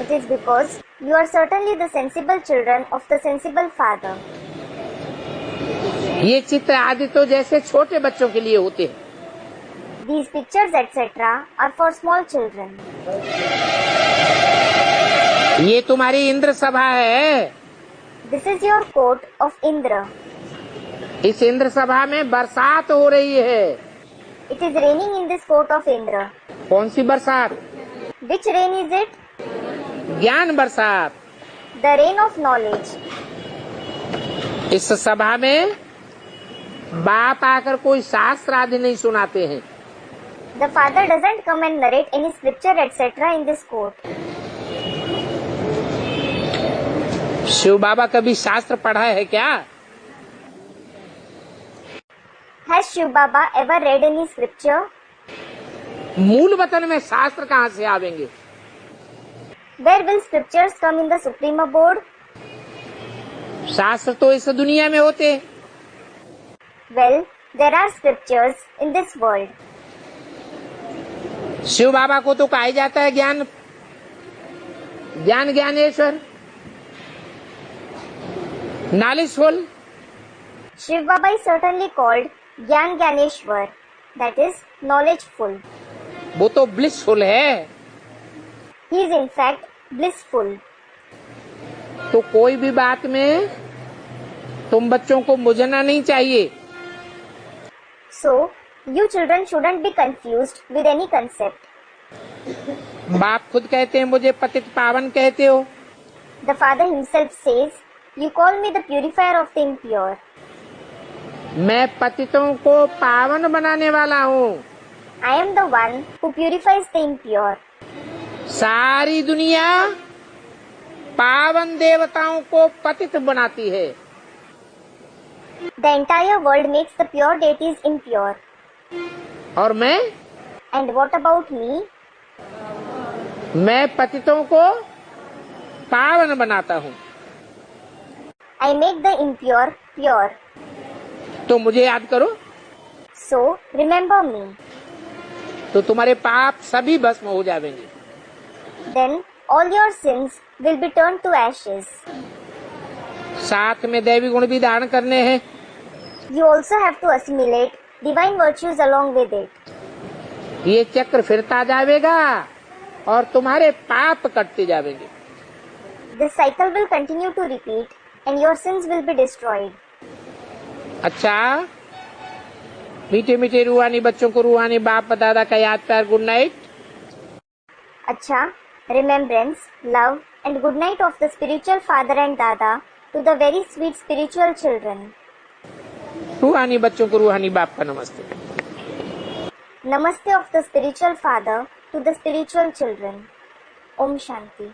It is because you are certainly the sensible children of the sensible Father. ये चित्र आदि तो जैसे छोटे बच्चों के लिए होते हैं। These pictures etc. are for small children. ये तुम्हारी इंद्र सभा है। This is your court of Indra. इस इंद्र सभा में बरसात हो रही है। It is raining in this court of Indra. कौन सी बरसात? Which rain is it? ज्ञान बरसात। The rain of knowledge. इस सभा में बाप आकर कोई शास्त्र आदि नहीं सुनाते हैं। The Father doesn't come and narrate any scripture etc. in this court. Shiv बाबा कभी शास्त्र पढ़ा है क्या? Has Shiv Baba ever read any scripture? मूल वतन में शास्त्र कहाँ से आवेंगे? Where will scriptures come in the Supreme Abode? शास्त्र तो इस दुनिया में होते हैं। Well, there are scriptures in this world. Shiv बाबा को तो कहा जाता है ज्ञान Dnyaneshwar, knowledgeful. Shiv Baba is certainly called Gyan Gyaneshwar, that is knowledgeful. वो तो ब्लिसफुल है। He is in fact blissful. तो कोई भी बात में तुम बच्चों को मुझना नहीं चाहिए। So, you children shouldn't be confused with any concept. बाप खुद कहते हैं मुझे पतित पावन कहते हो। The Father himself says, you call me the purifier of the impure. मैं पतितों को पावन बनाने वाला हूँ। I am the one who purifies the impure. सारी दुनिया पावन देवताओं को पतित बनाती है। The entire world makes the pure deities impure. और मैं And what about me? मैं पतितों को पावन बनाता हूँ। I make the impure pure. तो मुझे याद करो, So, remember me. तो तुम्हारे पाप सभी भस्म हो जाएंगे। Then all your sins will be turned to ashes. साथ में दैवी गुण भी धारण करने हैं। You also have to assimilate divine virtues along with it. ये चक्र फिरता जाएगा और तुम्हारे पाप कटते जाएंगे। This cycle will continue to repeat and your sins will be destroyed. अच्छा, मीठे मीठे रूहानी बच्चों को रूहानी बाप दादा का याद प्यार good night. Acha, remembrance, love and good night of the spiritual father and dada to the very sweet spiritual children. रूहानी बच्चों को रूहानी बाप का नमस्ते। Namaste of the spiritual father to the spiritual children. Om Shanti.